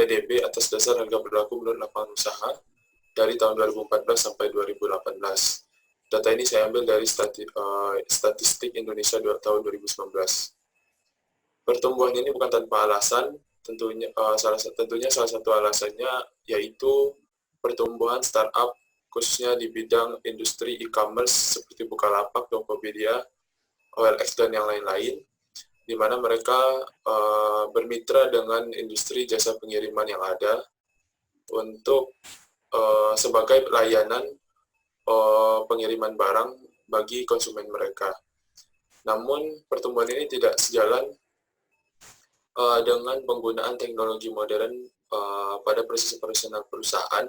PDB atas dasar harga berlaku menurut lapangan usaha dari tahun 2014 sampai 2018. Data ini saya ambil dari statistik Indonesia tahun 2019. Pertumbuhan ini bukan tanpa alasan, tentunya salah satu alasannya yaitu pertumbuhan startup khususnya di bidang industri e-commerce seperti Bukalapak, Tokopedia, OLX, dan yang lain-lain, di mana mereka bermitra dengan industri jasa pengiriman yang ada untuk sebagai layanan pengiriman barang bagi konsumen mereka. Namun pertumbuhan ini tidak sejalan dengan penggunaan teknologi modern pada proses operasional perusahaan,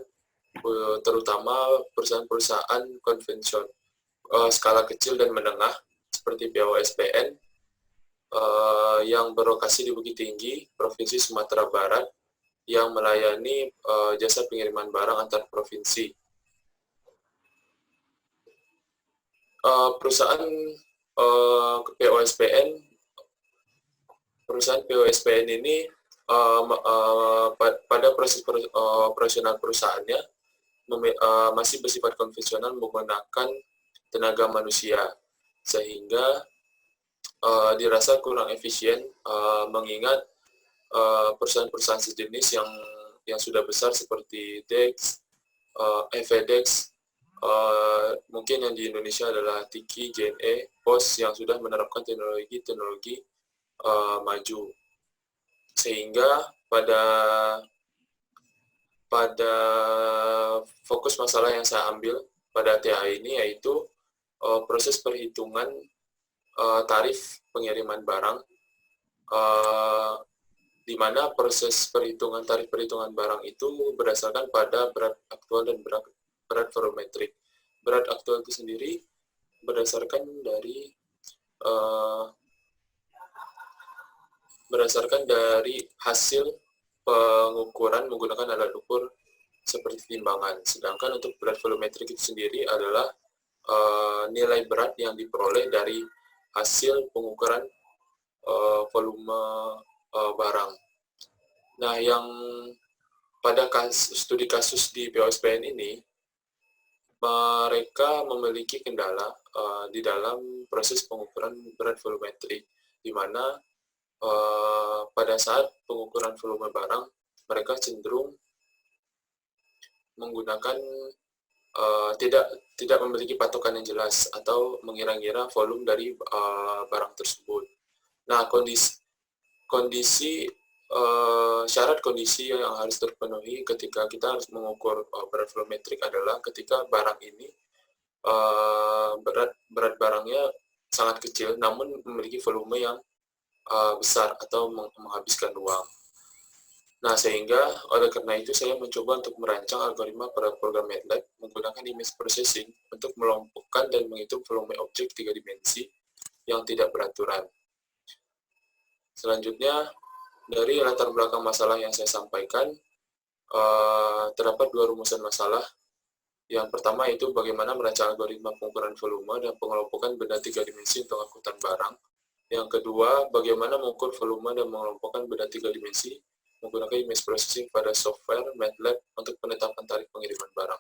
terutama perusahaan-perusahaan konvensional skala kecil dan menengah seperti POSPN yang berlokasi di Bukit Tinggi, Provinsi Sumatera Barat, yang melayani jasa pengiriman barang antar provinsi. Perusahaan POSPN ini pada proses operasional perusahaannya masih bersifat konvensional menggunakan tenaga manusia, sehingga dirasa kurang efisien mengingat perusahaan-perusahaan sejenis yang sudah besar seperti DEX, FedEx, mungkin yang di Indonesia adalah Tiki, JNE, Pos yang sudah menerapkan teknologi maju, sehingga pada fokus masalah yang saya ambil pada TA ini yaitu proses perhitungan tarif pengiriman barang, di mana proses tarif perhitungan barang itu berdasarkan pada berat aktual dan berat volumetrik. Berat aktual itu sendiri berdasarkan dari hasil pengukuran menggunakan alat ukur seperti timbangan. Sedangkan untuk berat volumetrik itu sendiri adalah nilai berat yang diperoleh dari hasil pengukuran volume barang. Nah, yang pada studi kasus di POSPN ini, mereka memiliki kendala di dalam proses pengukuran berat volumetrik, di mana pada saat pengukuran volume barang, mereka cenderung menggunakan tidak memiliki patokan yang jelas atau mengira-ngira volume dari barang tersebut. Nah, syarat kondisi yang harus terpenuhi ketika kita harus mengukur berat volumetrik adalah ketika barang ini berat barangnya sangat kecil, namun memiliki volume yang besar atau menghabiskan ruang. Nah, sehingga oleh karena itu saya mencoba untuk merancang algoritma pada program MATLAB menggunakan image processing untuk melumpuhkan dan menghitung volume objek 3 dimensi yang tidak beraturan. Selanjutnya, dari latar belakang masalah yang saya sampaikan, terdapat 2 rumusan masalah. Yang pertama yaitu bagaimana merancang algoritma pengukuran volume dan pengelompokan benda 3 dimensi untuk angkutan barang. Yang kedua, bagaimana mengukur volume dan mengelompokkan benda 3 dimensi menggunakan image processing pada software MATLAB untuk penetapan tarif pengiriman barang.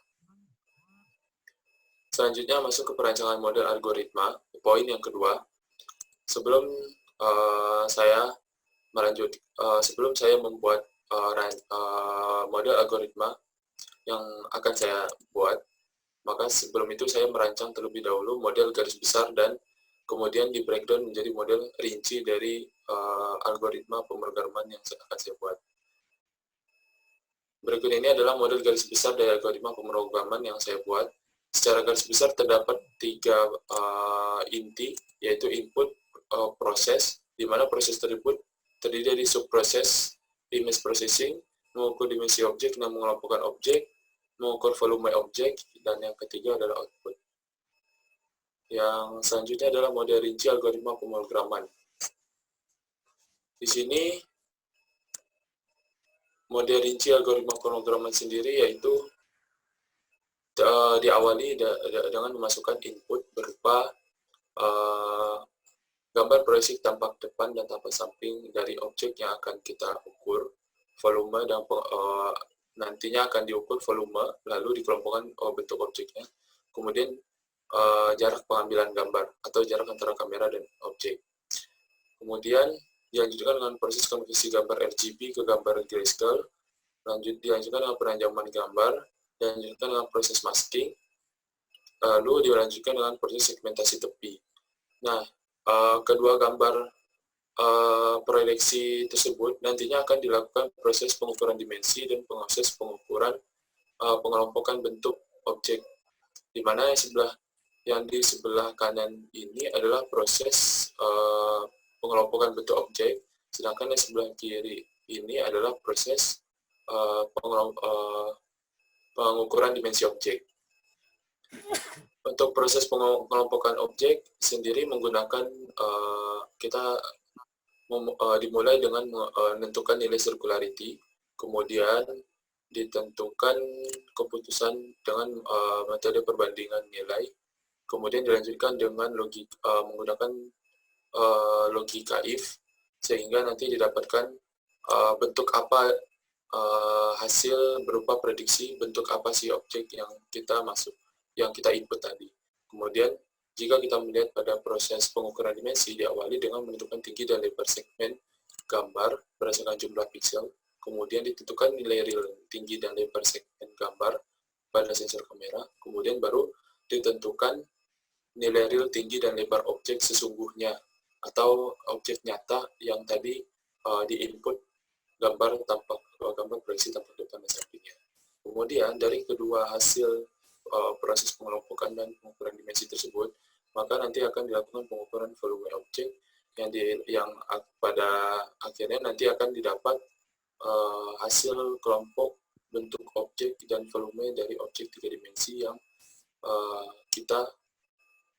Selanjutnya masuk ke perancangan model algoritma, poin yang kedua. Sebelum saya membuat model algoritma yang akan saya buat, maka sebelum itu saya merancang terlebih dahulu model garis besar dan kemudian di breakdown menjadi model rinci dari algoritma pemrograman yang akan saya buat. Berikut ini adalah model garis besar dari algoritma pemrograman yang saya buat. Secara garis besar terdapat 3 inti, yaitu input, proses, di mana proses tersebut terdiri dari subproses, image processing, mengukur dimensi objek dan mengelompokkan objek, mengukur volume objek, dan yang ketiga adalah output. Yang selanjutnya adalah model rinci algoritma pemrograman. Di sini model rinci algoritma pemrograman sendiri yaitu diawali dengan memasukkan input berupa gambar proyeksi tampak depan dan tampak samping dari objek yang akan kita ukur, volume dan nantinya akan diukur volume, lalu dikelompokkan bentuk objeknya. Kemudian jarak pengambilan gambar atau jarak antara kamera dan objek. Kemudian dilanjutkan dengan proses konversi gambar RGB ke gambar grayscale, dilanjutkan dengan penanjaman gambar, dan dilanjutkan dengan proses masking, lalu dilanjutkan dengan proses segmentasi tepi. Nah, kedua gambar proyeksi tersebut nantinya akan dilakukan proses pengukuran dimensi dan proses pengukuran pengelompokan bentuk objek, di mana yang di sebelah kanan ini adalah proses pengelompokan bentuk objek, sedangkan yang sebelah kiri ini adalah proses pengukuran dimensi objek. Untuk proses pengelompokan objek sendiri menggunakan kita dimulai dengan menentukan nilai circularity, kemudian ditentukan keputusan dengan metode perbandingan nilai, kemudian dilanjutkan dengan menggunakan logika if, sehingga nanti didapatkan bentuk apa hasil berupa prediksi bentuk apa sih objek yang kita input tadi. Kemudian jika kita melihat pada proses pengukuran dimensi, diawali dengan menentukan tinggi dan lebar segmen gambar berdasarkan jumlah piksel, kemudian ditentukan nilai real tinggi dan lebar segmen gambar pada sensor kamera, kemudian baru ditentukan nilai real tinggi dan lebar objek sesungguhnya atau objek nyata yang tadi di-input gambar proyeksi tampak depan dan sampingnya. Kemudian dari kedua hasil proses pengelompokan dan pengukuran dimensi tersebut, maka nanti akan dilakukan pengukuran volume objek yang pada akhirnya nanti akan didapat hasil kelompok bentuk objek dan volume dari objek 3 dimensi yang kita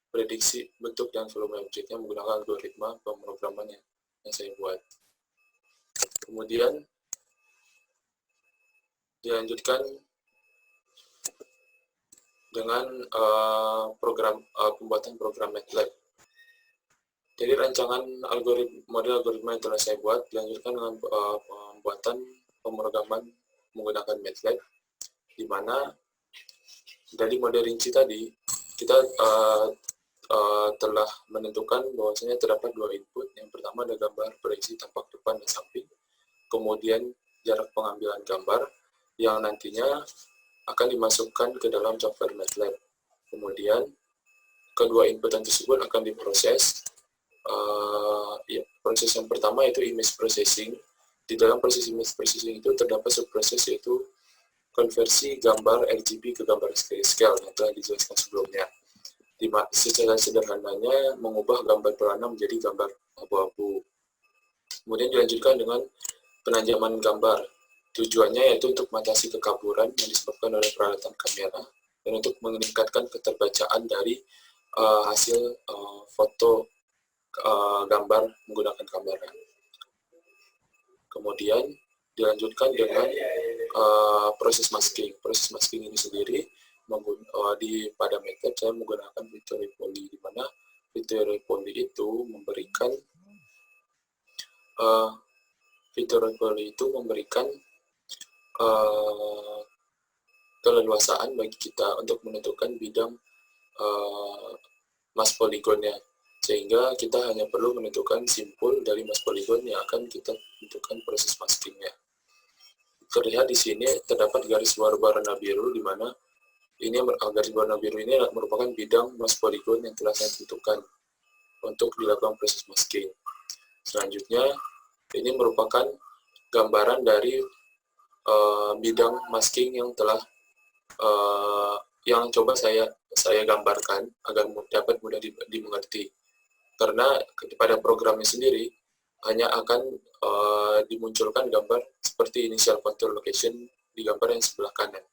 prediksi bentuk dan volume objeknya menggunakan algoritma pemrograman yang saya buat. Kemudian dilanjutkan dengan pembuatan program MATLAB. Jadi rancangan model algoritma yang telah saya buat dilanjutkan dengan pembuatan pemrograman menggunakan MATLAB, di mana dari model rinci tadi kita telah menentukan bahwasanya terdapat 2 input. Yang pertama ada gambar proyeksi tampak depan dan samping, kemudian jarak pengambilan gambar yang nantinya akan dimasukkan ke dalam software MATLAB. Kemudian kedua inputan tersebut akan diproses. Proses yang pertama yaitu image processing. Di dalam proses image processing itu terdapat subproses yaitu konversi gambar RGB ke gambar grayscale yang telah dijelaskan sebelumnya. Secara sederhananya mengubah gambar berwarna menjadi gambar abu-abu. Kemudian dilanjutkan dengan penanjaman gambar. Tujuannya yaitu untuk mengatasi kekaburan yang disebabkan oleh peralatan kamera dan untuk meningkatkan keterbacaan dari hasil foto gambar menggunakan kamera. Kemudian dilanjutkan dengan proses masking. Proses masking ini sendiri pada MATLAB saya menggunakan Victory Poly, di mana Victory Poly itu memberikan keleluasaan bagi kita untuk menentukan bidang mass poligonnya, sehingga kita hanya perlu menentukan simpul dari mass poligon yang akan kita tentukan proses maskingnya. Terlihat di sini terdapat garis berwarna biru, di mana garis berwarna biru ini merupakan bidang mass poligon yang telah saya tentukan untuk dilakukan proses masking. Selanjutnya ini merupakan gambaran dari bidang masking yang telah yang coba saya gambarkan agar dapat mudah dimengerti. Karena pada programnya sendiri hanya akan dimunculkan gambar seperti initial contour location di gambar yang sebelah kanan.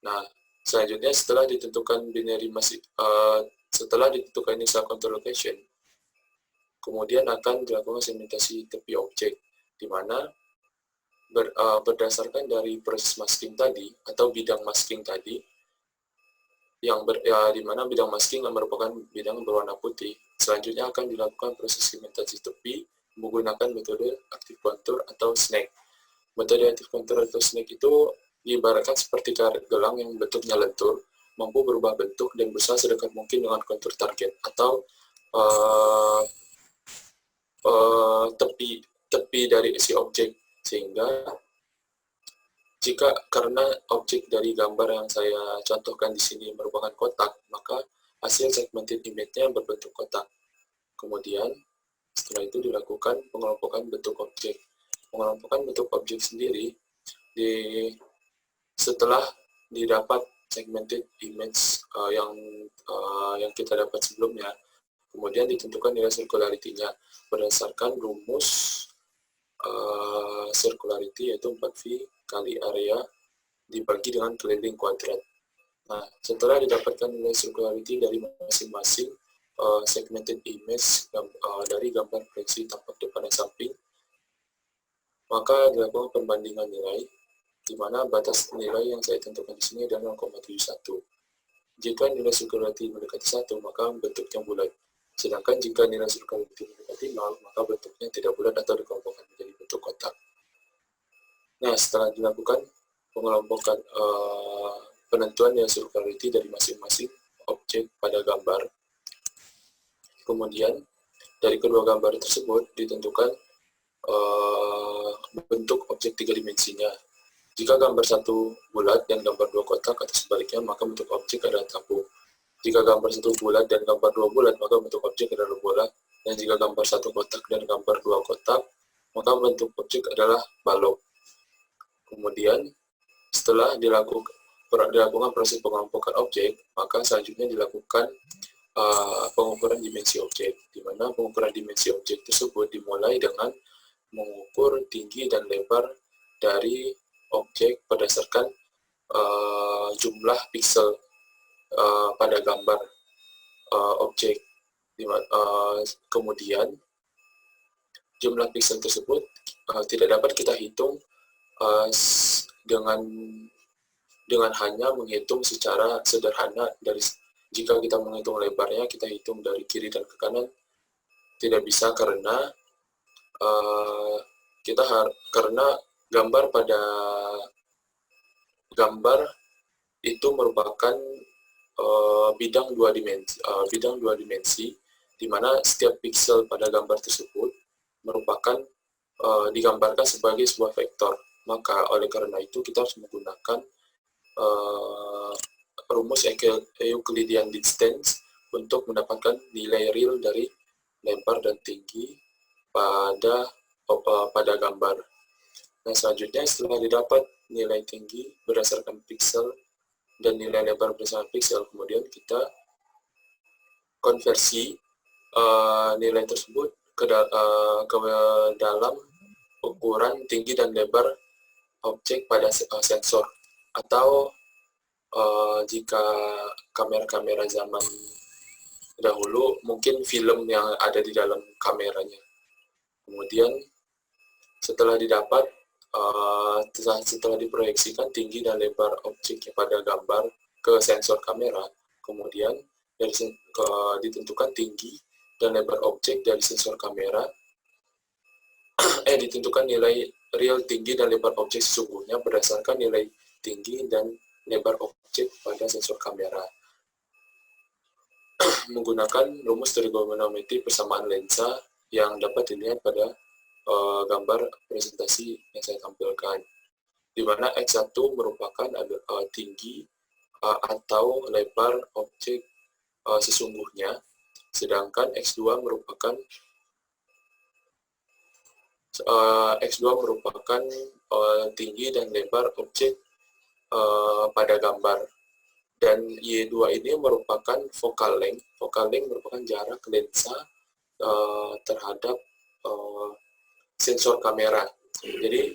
Nah, selanjutnya setelah ditentukan initial contour location, kemudian akan dilakukan segmentasi tepi objek, di mana berdasarkan dari proses masking tadi atau bidang masking tadi, di mana bidang masking merupakan bidang berwarna putih. Selanjutnya akan dilakukan proses segmentasi tepi menggunakan metode active contour atau snake. Metode active control atau snake itu diibaratkan seperti karet gelang yang bentuknya lentur, mampu berubah bentuk dan berusaha sedekat mungkin dengan kontur target atau tepi dari isi objek, sehingga karena objek dari gambar yang saya contohkan di sini merupakan kotak, maka hasil segmented image-nya berbentuk kotak. Kemudian setelah itu dilakukan pengelompokan bentuk objek. Pengelompokan bentuk objek sendiri setelah didapat segmented image yang kita dapat sebelumnya, kemudian ditentukan nilai circularity-nya berdasarkan rumus circularity, yaitu 4V kali area dibagi dengan keliling kuadrat. Nah, setelah didapatkan nilai circularity dari masing-masing segmented image dari gambar proyeksi tampak depan dan samping, maka dilakukan perbandingan nilai, di mana batas nilai yang saya tentukan di sini adalah 0,71. Jika nilai circularity mendekati 1, maka bentuknya bulat. Sedangkan jika nilai circularity mendekati 0, maka bentuknya tidak bulat atau dikelompokkan menjadi bentuk kotak. Nah, setelah dilakukan pengelompokan penentuan nilai circularity dari masing-masing objek pada gambar, kemudian dari kedua gambar tersebut ditentukan bentuk objek 3 dimensinya. Jika gambar 1 bulat dan gambar 2 kotak atau sebaliknya, maka bentuk objek adalah tabung. Jika gambar 1 bulat dan gambar 2 bulat, maka bentuk objek adalah bola. Dan jika gambar 1 kotak dan gambar 2 kotak, maka bentuk objek adalah balok. Kemudian setelah dilakukan proses pengelompokan objek, maka selanjutnya dilakukan pengukuran dimensi objek, di mana pengukuran dimensi objek tersebut dimulai dengan mengukur tinggi dan lebar dari objek berdasarkan jumlah piksel pada gambar objek. Kemudian jumlah piksel tersebut tidak dapat kita hitung dengan hanya menghitung secara sederhana. Jika kita menghitung lebarnya, kita hitung dari kiri dan ke kanan, tidak bisa karena gambar itu merupakan bidang dua dimensi, di mana setiap piksel pada gambar tersebut merupakan digambarkan sebagai sebuah vektor. Maka oleh karena itu kita harus menggunakan rumus Euclidean distance untuk mendapatkan nilai real dari lebar dan tinggi pada gambar. Nah, selanjutnya setelah didapat nilai tinggi berdasarkan piksel dan nilai lebar berdasarkan piksel, kemudian kita konversi nilai tersebut ke dalam ukuran tinggi dan lebar objek pada sensor, atau jika kamera-kamera zaman dahulu mungkin film yang ada di dalam kameranya. Kemudian setelah diproyeksikan tinggi dan lebar objek pada gambar ke sensor kamera, kemudian ditentukan tinggi dan lebar objek dari sensor kamera, ditentukan nilai real tinggi dan lebar objek sesungguhnya berdasarkan nilai tinggi dan lebar objek pada sensor kamera menggunakan rumus trigonometri persamaan lensa yang dapat dilihat pada gambar presentasi yang saya tampilkan, di mana X1 merupakan tinggi atau lebar objek sesungguhnya, sedangkan X2 merupakan tinggi dan lebar objek pada gambar. Dan Y2 ini merupakan focal length. Focal length merupakan jarak lensa terhadap sensor kamera. Jadi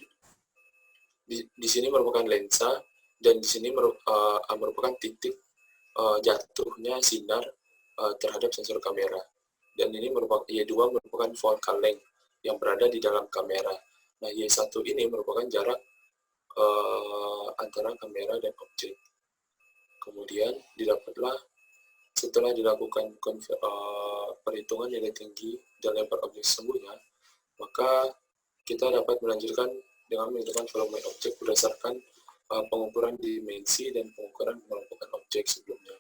di sini merupakan lensa, dan di sini merupakan titik jatuhnya sinar terhadap sensor kamera. Dan ini Y2 merupakan focal length yang berada di dalam kamera. Nah, Y1 ini merupakan jarak antara kamera dan objek. Kemudian didapatlah setelah dilakukan perhitungan nilai tinggi dan lebar objek sesungguhnya, maka kita dapat melanjutkan dengan menentukan volume objek berdasarkan pengukuran dimensi dan pengukuran pengelompokan objek sebelumnya.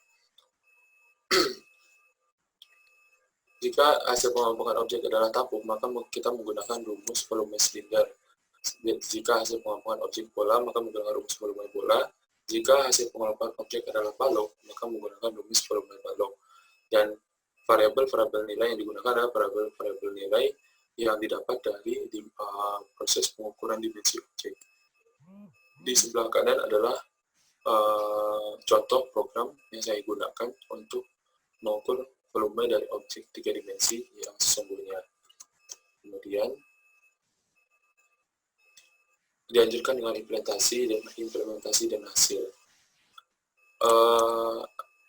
Jika hasil pengelompokan objek adalah tabung, maka kita menggunakan rumus volume silinder. Jika hasil pengelompokan objek bola, maka menggunakan rumus volume bola. Jika hasil pengelompokan objek adalah balok, maka menggunakan rumus volume balok. Dan variabel-variabel nilai yang digunakan adalah variabel-variabel nilai yang didapat dari proses pengukuran dimensi objek. Di sebelah kanan adalah contoh program yang saya gunakan untuk mengukur volume dari objek 3 dimensi yang sesungguhnya. Kemudian dilanjutkan dengan implementasi dan hasil.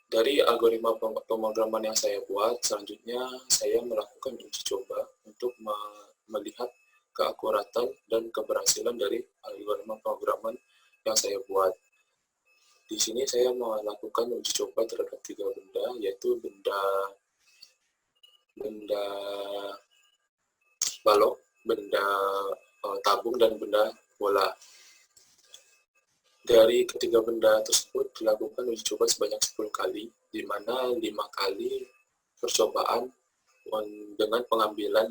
Dari algoritma pemrograman yang saya buat, selanjutnya saya melakukan uji coba untuk melihat keakuratan dan keberhasilan dari algoritma pemrograman yang saya buat. Di sini saya melakukan uji coba terhadap 3 benda, yaitu benda balok, benda tabung, dan benda bola. Dari ketiga benda tersebut dilakukan uji coba sebanyak 10 kali, di mana 5 kali percobaan dengan pengambilan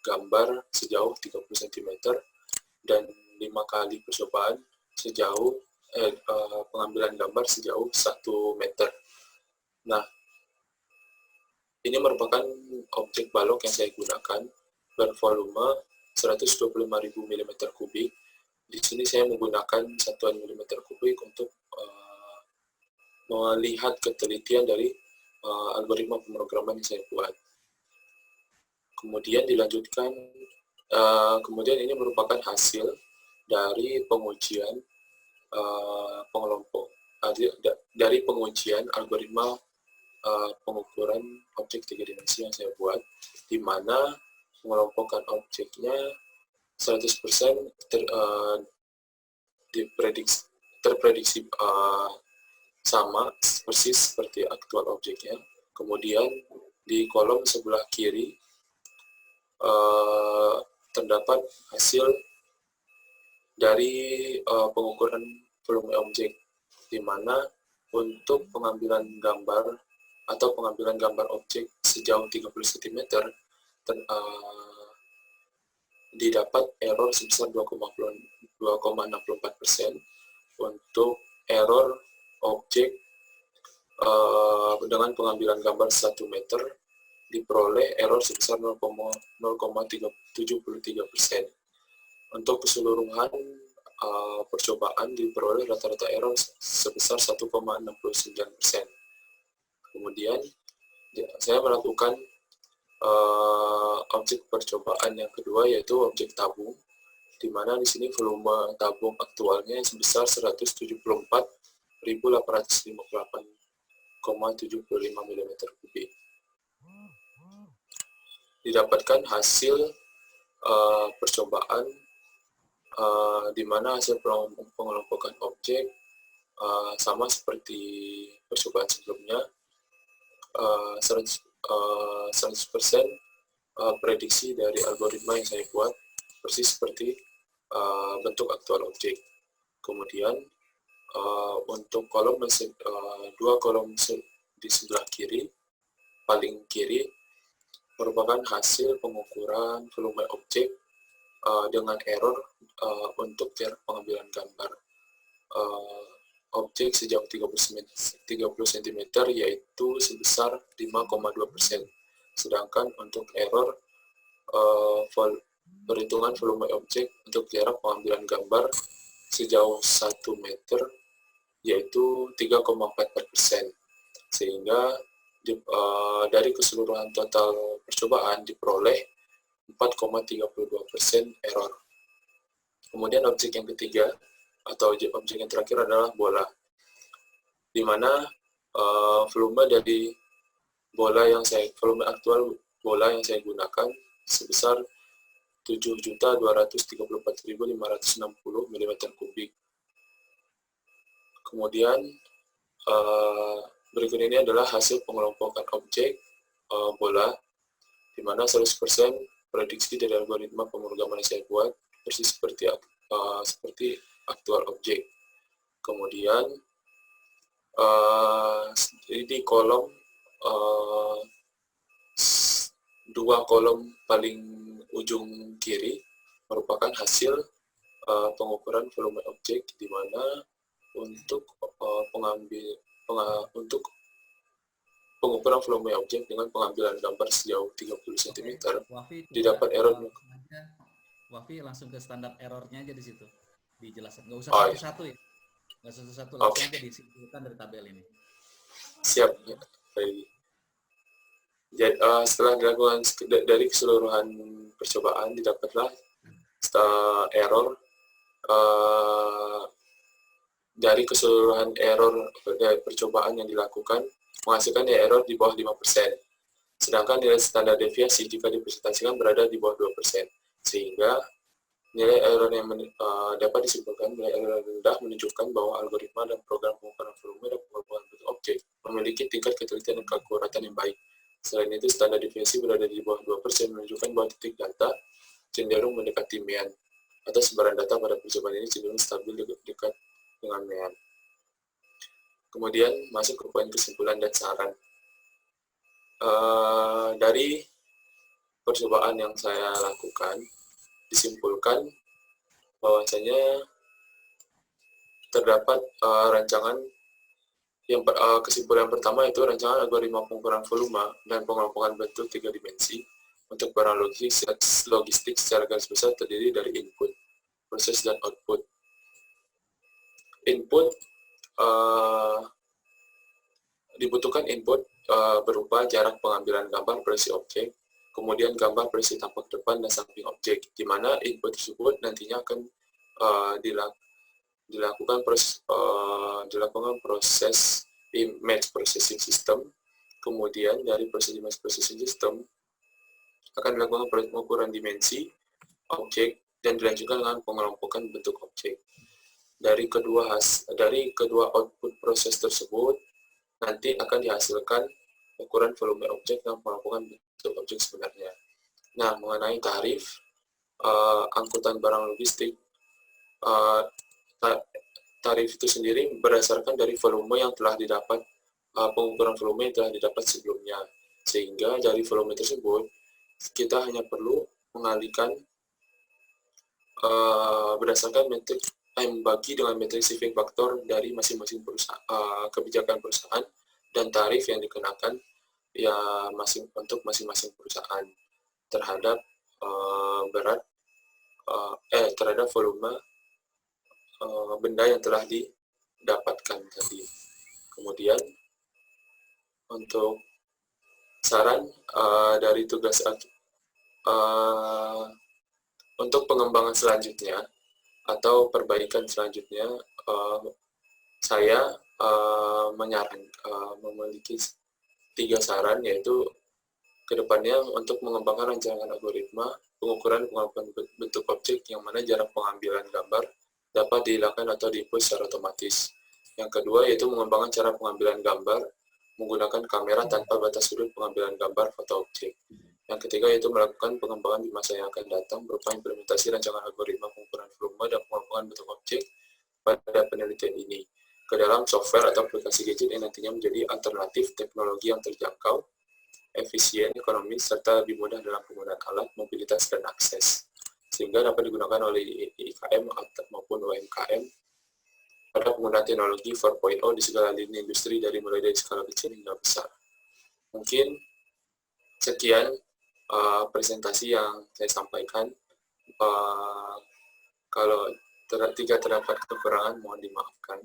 gambar sejauh 30 cm dan 5 kali percobaan sejauh pengambilan gambar sejauh 1 meter. Nah, ini merupakan objek balok yang saya gunakan bervolume 125.000 mm3. Di sini saya menggunakan satuan mm3 untuk melihat ketelitian dari algoritma pemrograman yang saya buat. Kemudian dilanjutkan, kemudian ini merupakan hasil dari pengujian dari pengujian algoritma pengukuran objek 3 dimensi yang saya buat, di mana mengelompokkan objeknya 100% terprediksi sama persis seperti aktual objeknya. Kemudian di kolom sebelah kiri terdapat hasil dari pengukuran volume objek, di mana untuk pengambilan gambar atau pengambilan gambar objek sejauh 30 cm didapat error sebesar 2,64%. Untuk error objek dengan pengambilan gambar 1 meter diperoleh error sebesar 0,73%. Untuk keseluruhan percobaan diperoleh rata-rata error sebesar 1,69%. Kemudian saya melakukan objek percobaan yang kedua, yaitu objek tabung, di mana di sini volume tabung aktualnya sebesar 174.858,75 mm3. Didapatkan hasil percobaan di mana hasil pengelompokan objek sama seperti percobaan sebelumnya, 100% prediksi dari algoritma yang saya buat persis seperti bentuk aktual objek. Kemudian untuk kolom dua kolom di sebelah kiri, paling kiri, merupakan hasil pengukuran volume objek dengan error untuk jarak pengambilan gambar objek sejauh 30 cm, yaitu sebesar 5,2%. Sedangkan untuk error perhitungan volume objek untuk jarak pengambilan gambar sejauh 1 meter, yaitu 3,4%. Sehingga dari keseluruhan total percobaan diperoleh 4,32% error. Kemudian objek yang ketiga atau objek yang terakhir adalah bola, di mana volume aktual bola yang saya gunakan sebesar 7.234.560 mm3. Kemudian berikut ini adalah hasil pengelompokan objek bola, di mana 100% prediksi dari algoritma pemrograman yang saya buat persis seperti seperti aktual objek. Kemudian di kolom dua kolom paling ujung kiri merupakan hasil pengukuran volume objek, di mana untuk untuk pengukuran volume objek dengan pengambilan gambar sejauh 30 cm didapat error. Wafi langsung ke standar errornya aja di situ dijelaskan, nggak usah satu-satu ya, nggak usah satu-satu, langsung aja disimpulkan dari tabel ini. Siap. Baik. Jadi, setelah dilakukan dari keseluruhan percobaan didapatlah error dari keseluruhan error dari percobaan yang dilakukan menghasilkan error di bawah 5%. Sedangkan nilai standar deviasi jika dipresentasikan berada di bawah 2%. Sehingga nilai error yang dapat disimpulkan nilai error rendah menunjukkan bahwa algoritma dan program pengukuran volume dan pengukuran bentuk objek memiliki tingkat ketelitian dan keakuratan yang baik. Selain itu, standar deviasi berada di bawah 2% menunjukkan bahwa titik data cenderung mendekati mean, atau sebaran data pada percobaan ini cenderung stabil dekat dengan mean. Kemudian masuk ke poin kesimpulan dan saran. Dari percobaan yang saya lakukan, disimpulkan bahwasanya terdapat rancangan yang kesimpulan pertama itu rancangan algoritma pengukuran volume dan pengelompokan bentuk 3 dimensi untuk barang logistik secara garis besar terdiri dari input, proses, dan output. Input dibutuhkan input berupa jarak pengambilan gambar berisi objek, kemudian gambar berisi tampak depan dan samping objek, di mana input tersebut nantinya akan dilakukan proses image processing system. Kemudian dari proses image processing system akan dilakukan pengukuran dimensi objek dan dilanjutkan dengan pengelompokan bentuk objek. Dari kedua output proses tersebut nanti akan dihasilkan ukuran volume objek dan pengelompokan bentuk objek sebenarnya. Nah, mengenai tarif angkutan barang logistik, tarif itu sendiri berdasarkan dari volume yang telah didapat, pengukuran volume yang telah didapat sebelumnya. Sehingga dari volume tersebut, kita hanya perlu mengalihkan berdasarkan metrik membagi dengan metrik shifting faktor dari masing-masing kebijakan perusahaan dan tarif yang dikenakan untuk masing-masing perusahaan terhadap terhadap volume benda yang telah didapatkan tadi. Kemudian untuk saran dari tugas untuk pengembangan selanjutnya atau perbaikan selanjutnya, saya memiliki 3 saran, yaitu kedepannya untuk mengembangkan rancangan algoritma pengukuran bentuk objek yang mana jarak pengambilan gambar dapat dihilangkan atau diinput secara otomatis. Yang kedua yaitu mengembangkan cara pengambilan gambar menggunakan kamera tanpa batas sudut pengambilan gambar foto objek. Yang ketiga yaitu melakukan pengembangan di masa yang akan datang berupa implementasi rancangan algoritma pengukuran volume dan pengelompokan bentuk objek pada penelitian ini ke dalam software atau aplikasi gadget yang nantinya menjadi alternatif teknologi yang terjangkau, efisien, ekonomis, serta lebih mudah dalam penggunaan alat, mobilitas, dan akses, sehingga dapat digunakan oleh IKM maupun UMKM pada penggunaan teknologi 4.0 di segala lini industri dari mulai dari skala kecil hingga besar. Mungkin sekian presentasi yang saya sampaikan. Kalau jika terdapat kekurangan, mohon dimaafkan.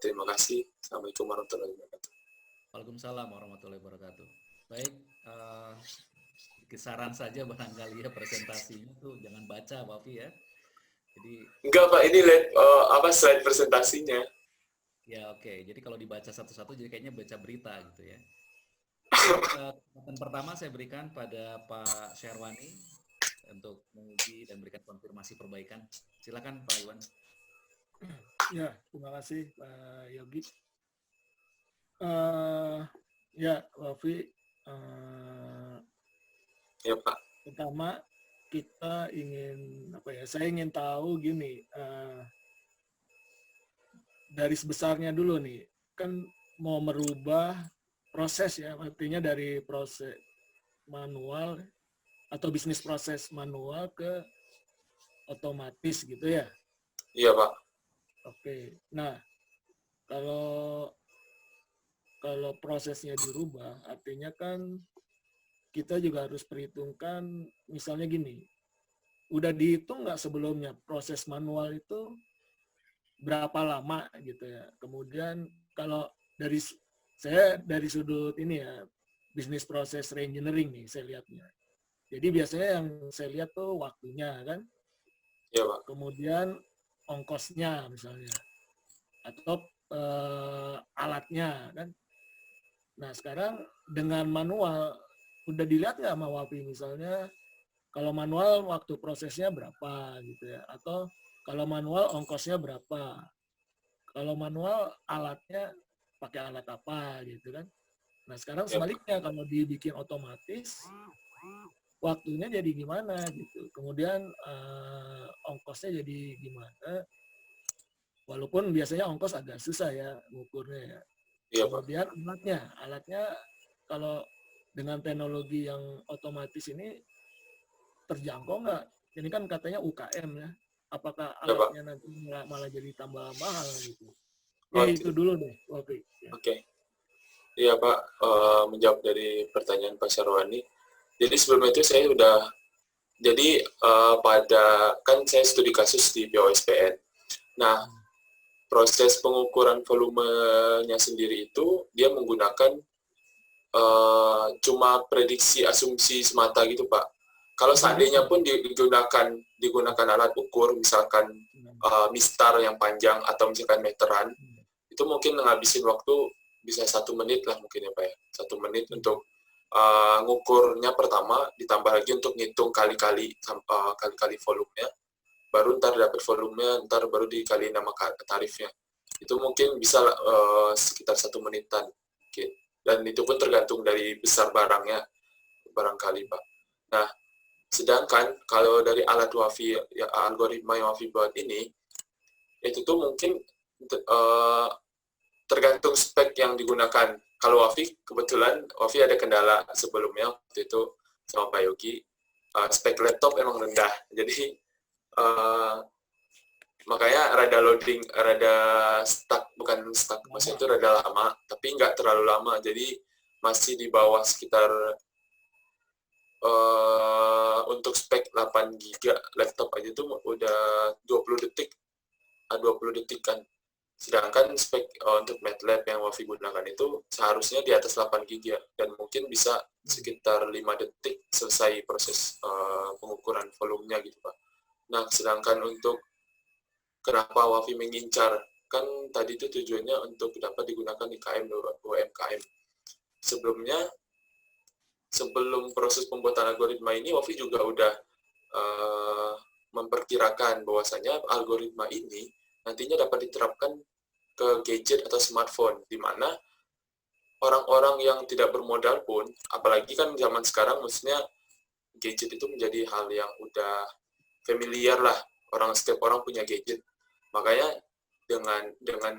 Terima kasih. Assalamualaikum warahmatullahi wabarakatuh. Waalaikumsalam warahmatullahi wabarakatuh. Baik, kisaran saja barangkali ya presentasinya tuh jangan baca Wafi ya. Jadi enggak Pak, ini slide presentasinya. Ya oke. Jadi kalau dibaca satu-satu jadi kayaknya baca berita gitu ya. Kesempatan pertama saya berikan pada Pak Syarwani untuk menguji dan berikan konfirmasi perbaikan. Silakan Pak Iwan. Ya, terima kasih Pak Yogi. Ya, Wafi. Ya Pak. Pertama, kita saya ingin tahu gini, garis besarnya dulu nih, kan mau merubah proses ya, artinya dari proses manual atau bisnis proses manual ke otomatis gitu ya. Iya, Pak. Oke. Nah, kalau prosesnya dirubah, artinya kan kita juga harus perhitungkan, misalnya gini, udah dihitung nggak sebelumnya proses manual itu berapa lama gitu ya. Kemudian kalau saya dari sudut ini ya, bisnis proses reengineering nih saya lihatnya. Jadi biasanya yang saya lihat tuh waktunya kan, Iya, Pak. kemudian ongkosnya misalnya, atau alatnya kan. Nah sekarang dengan manual, udah dilihat nggak sama Wafi misalnya, kalau manual waktu prosesnya berapa gitu ya, atau kalau manual ongkosnya berapa, kalau manual alatnya pakai alat apa gitu kan. Nah sekarang Iya, Pak. sebaliknya, kalau dibikin otomatis, waktunya jadi gimana gitu, kemudian ongkosnya jadi gimana, walaupun biasanya ongkos agak susah ya ngukurnya ya. Iya, Pak. Kemudian alatnya kalau dengan teknologi yang otomatis ini terjangkau nggak? Ini kan katanya UKM ya. Apakah Iya, Pak. alatnya nanti malah jadi tambah mahal gitu? Oh, Itu dulu deh, Wafi. Ya. Oke. Iya, Pak. Menjawab dari pertanyaan Pak Syarwani. Jadi sebelum itu saya udah, jadi kan saya studi kasus di POSPN. Nah, proses pengukuran volumenya sendiri itu dia menggunakan cuma prediksi asumsi semata gitu, Pak. Kalau seandainya pun digunakan alat ukur, misalkan mistar yang panjang atau misalkan meteran, itu mungkin ngabisin waktu bisa 1 menit lah mungkin ya, Pak ya. 1 menit untuk ngukurnya pertama, ditambah lagi untuk ngitung kali-kali volumenya, baru ntar dapat volumenya, ntar baru dikali nama tarifnya. Itu mungkin bisa sekitar 1 menitan mungkin. Dan itu pun tergantung dari besar barangnya barangkali, Pak. Nah, sedangkan kalau dari alat Wafi, ya, algoritma yang Wafi buat ini, itu tuh mungkin tergantung spek yang digunakan. Kalau Wafi, kebetulan Wafi ada kendala sebelumnya waktu itu sama Pak Yogi, spek laptop emang rendah. Jadi makanya rada stuck, bukan stuck, maksudnya itu rada lama, tapi nggak terlalu lama. Jadi masih di bawah sekitar untuk spek 8 GB laptop aja tuh udah 20 detik kan. Sedangkan spek untuk MATLAB yang Wafi gunakan itu seharusnya di atas 8 GB dan mungkin bisa sekitar 5 detik selesai proses pengukuran volumenya gitu, Pak. Nah, sedangkan untuk kenapa Wafi mengincar, kan tadi itu tujuannya untuk dapat digunakan IKM UMKM. Sebelum proses pembuatan algoritma ini, Wafi juga udah memperkirakan bahwasanya algoritma ini nantinya dapat diterapkan ke gadget atau smartphone, di mana orang-orang yang tidak bermodal pun, apalagi kan zaman sekarang, maksudnya gadget itu menjadi hal yang udah familiar lah, setiap orang punya gadget. Makanya dengan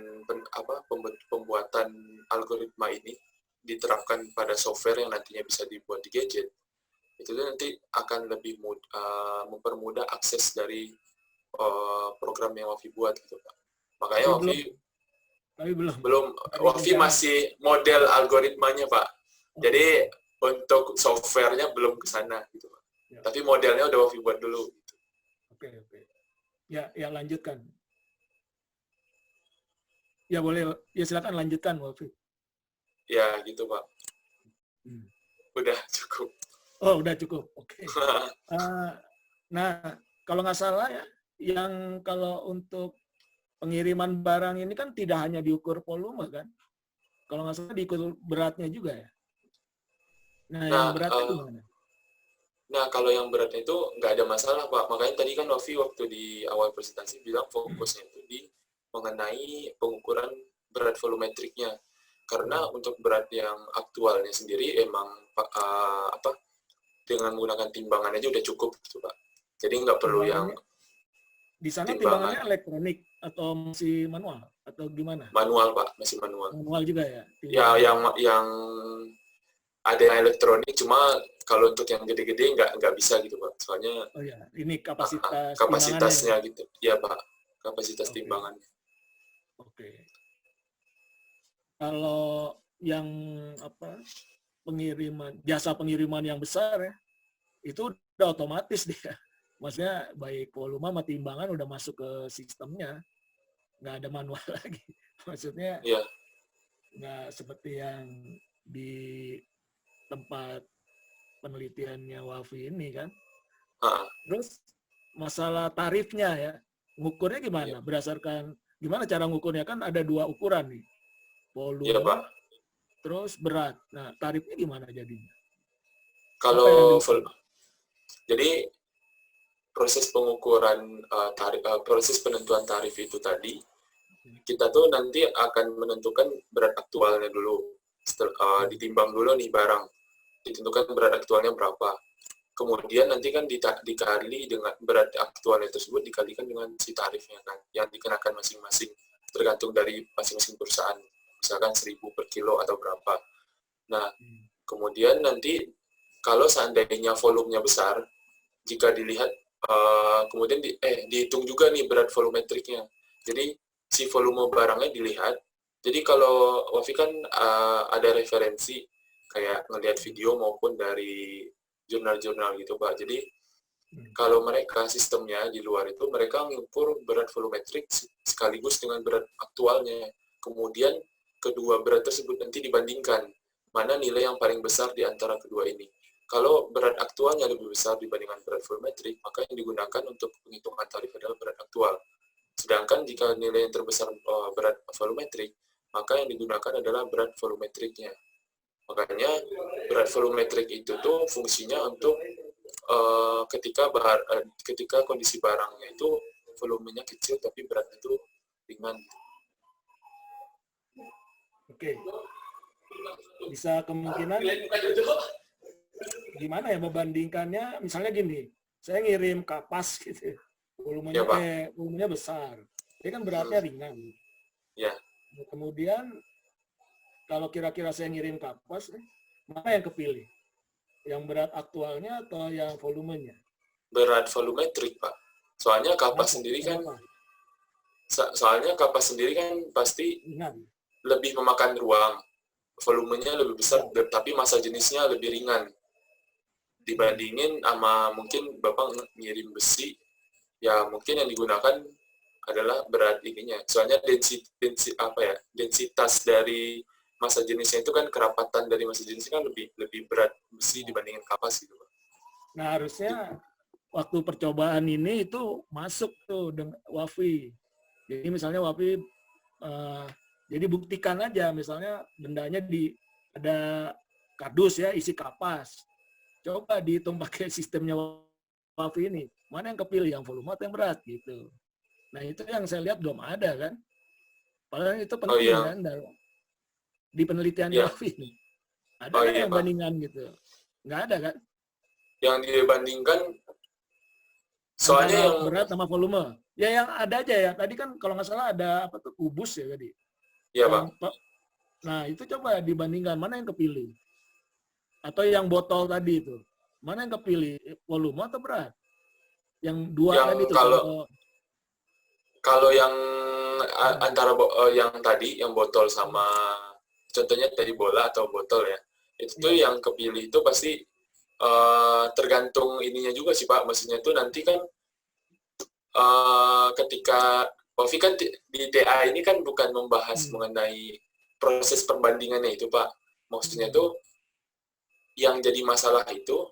pembuatan algoritma ini diterapkan pada software yang nantinya bisa dibuat di gadget, itu nanti akan lebih mempermudah akses dari program yang Wafi buat gitu, Pak. Makanya Wafi masih model algoritmanya, Pak. Jadi untuk softwarenya belum ke sana gitu, Pak. Ya. Tapi modelnya udah Wafi buat dulu gitu. Oke. Ya lanjutkan. Ya boleh, ya silakan lanjutkan, Wafi. Ya gitu, Pak. Udah cukup. Oh, udah cukup. Oke. Nah, kalau nggak salah ya, yang kalau untuk pengiriman barang ini kan tidak hanya diukur volume kan? Kalau nggak salah diukur beratnya juga ya? Nah, yang beratnya gimana? Nah, kalau yang beratnya itu nggak ada masalah, Pak. Makanya tadi kan Wafi waktu di awal presentasi bilang fokusnya itu di mengenai pengukuran berat volumetriknya. Karena untuk berat yang aktualnya sendiri emang dengan menggunakan timbangan aja udah cukup gitu Pak. Jadi nggak perlu yang di sana timbangan. timbangannya elektronik atau masih manual atau gimana? Manual Pak, masih manual. Manual juga ya? Ya yang ada yang elektronik, cuma kalau untuk yang gede-gede nggak bisa gitu Pak. Soalnya oh ya, ini kapasitasnya kapasitasnya gitu. Ya Pak, kapasitas timbangannya. Oke. Kalau yang jasa pengiriman yang besar ya, itu udah otomatis dia. Maksudnya baik volume sama timbangan udah masuk ke sistemnya, nggak ada manual lagi. Maksudnya nggak seperti yang di tempat penelitiannya Wafi ini kan. Terus masalah tarifnya ya, ngukurnya gimana? Berdasarkan gimana cara ngukurnya, kan ada 2 ukuran nih, volume, terus berat. Nah, tarifnya gimana jadinya? Kalau jadi proses pengukuran proses penentuan tarif itu tadi, kita tuh nanti akan menentukan berat aktualnya dulu. Ditimbang dulu nih barang, ditentukan berat aktualnya berapa. Kemudian nanti kan dikali dengan berat aktualnya tersebut dikalikan dengan si tarifnya kan, yang dikenakan masing-masing, tergantung dari masing-masing perusahaan. Misalkan 1.000 per kilo atau berapa. Nah, kemudian nanti kalau seandainya volumenya besar, jika dilihat kemudian dihitung juga nih berat volumetriknya. Jadi si volume barangnya dilihat. Jadi kalau Wafi kan ada referensi kayak ngelihat video maupun dari jurnal-jurnal gitu Pak. Jadi kalau mereka sistemnya di luar itu mereka mengukur berat volumetrik sekaligus dengan berat aktualnya. Kemudian kedua berat tersebut nanti dibandingkan mana nilai yang paling besar di antara kedua ini. Kalau berat aktualnya lebih besar dibandingkan berat volumetrik, maka yang digunakan untuk penghitungan tarif adalah berat aktual. Sedangkan jika nilai yang terbesar berat volumetrik, maka yang digunakan adalah berat volumetriknya. Makanya berat volumetrik itu tuh fungsinya untuk ketika kondisi barangnya itu volumenya kecil tapi beratnya itu ringan. Oke. Bisa kemungkinan gimana ya membandingkannya, misalnya gini, saya ngirim kapas gitu, volumenya besar, dia kan beratnya ringan. Ya. Kemudian kalau kira-kira saya ngirim kapas, mana yang kepilih? Yang berat aktualnya atau yang volumenya? Berat volumetrik Pak. Soalnya kapas sendiri kan pasti lebih memakan ruang, volumenya lebih besar, tapi massa jenisnya lebih ringan. Dibandingin sama mungkin Bapak ngirim besi, ya mungkin yang digunakan adalah berat ininya. Soalnya densitas dari massa jenisnya itu kan, kerapatan dari massa jenisnya kan lebih berat besi dibandingin kapas gitu Pak. Nah, harusnya waktu percobaan ini itu masuk tuh dengan Wafi. Jadi misalnya Wafi jadi buktikan aja, misalnya bendanya ada kardus ya, isi kapas. Coba dihitung pakai sistemnya Wafi ini. Mana yang kepilih, yang volume atau yang berat gitu. Nah, itu yang saya lihat belum ada kan. Padahal itu penting kan di penelitian Wafi ini. Ada yang bandingan gitu? Nggak ada kan? Yang dibandingkan soalnya yang berat sama volume. Ya yang ada aja ya. Tadi kan kalau nggak salah ada kubus ya tadi. Iya Pak. Nah, itu coba dibandingkan mana yang kepilih. Atau yang botol tadi itu, mana yang kepilih, volume atau berat? Yang dua tadi itu. Kalau yang antara yang tadi, yang botol sama, contohnya tadi bola atau botol ya, itu tuh yang kepilih itu pasti tergantung ininya juga sih Pak. Maksudnya itu nanti kan ketika Wafi kan di TA ini kan bukan membahas mengenai proses perbandingannya itu Pak. Maksudnya itu yang jadi masalah itu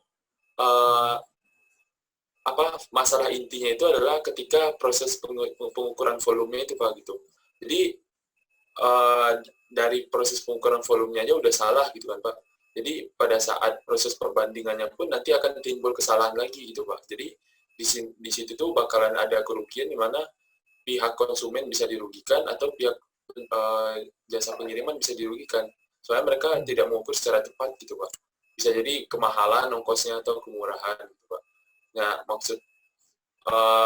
masalah intinya itu adalah ketika proses pengukuran volume itu Pak gitu. Jadi dari proses pengukuran volumenya aja udah salah gitu kan Pak. Jadi pada saat proses perbandingannya pun nanti akan timbul kesalahan lagi gitu Pak. Jadi di situ tuh bakalan ada kerugian di mana pihak konsumen bisa dirugikan atau pihak jasa pengiriman bisa dirugikan. Soalnya mereka tidak mengukur secara tepat gitu Pak. bisa jadi kemahalan ongkosnya atau kemurahan gitu Pak. Nah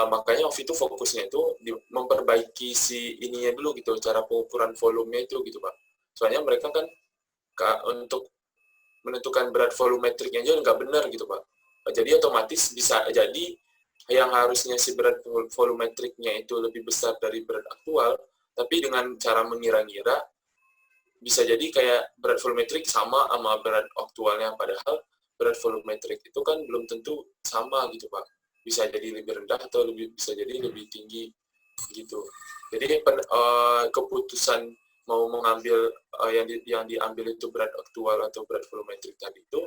makanya waktu itu fokusnya itu memperbaiki si ininya dulu gitu, cara pengukuran volumenya itu gitu Pak. Soalnya mereka kan untuk menentukan berat volumetriknya aja nggak benar gitu Pak. Jadi otomatis bisa jadi yang harusnya si berat volumetriknya itu lebih besar dari berat aktual, tapi dengan cara mengira-ngira bisa jadi kayak berat volumetrik sama berat aktualnya, padahal berat volumetrik itu kan belum tentu sama gitu Pak. Bisa jadi lebih rendah atau bisa jadi lebih tinggi gitu. Jadi keputusan mau mengambil yang diambil itu berat aktual atau berat volumetrik tadi itu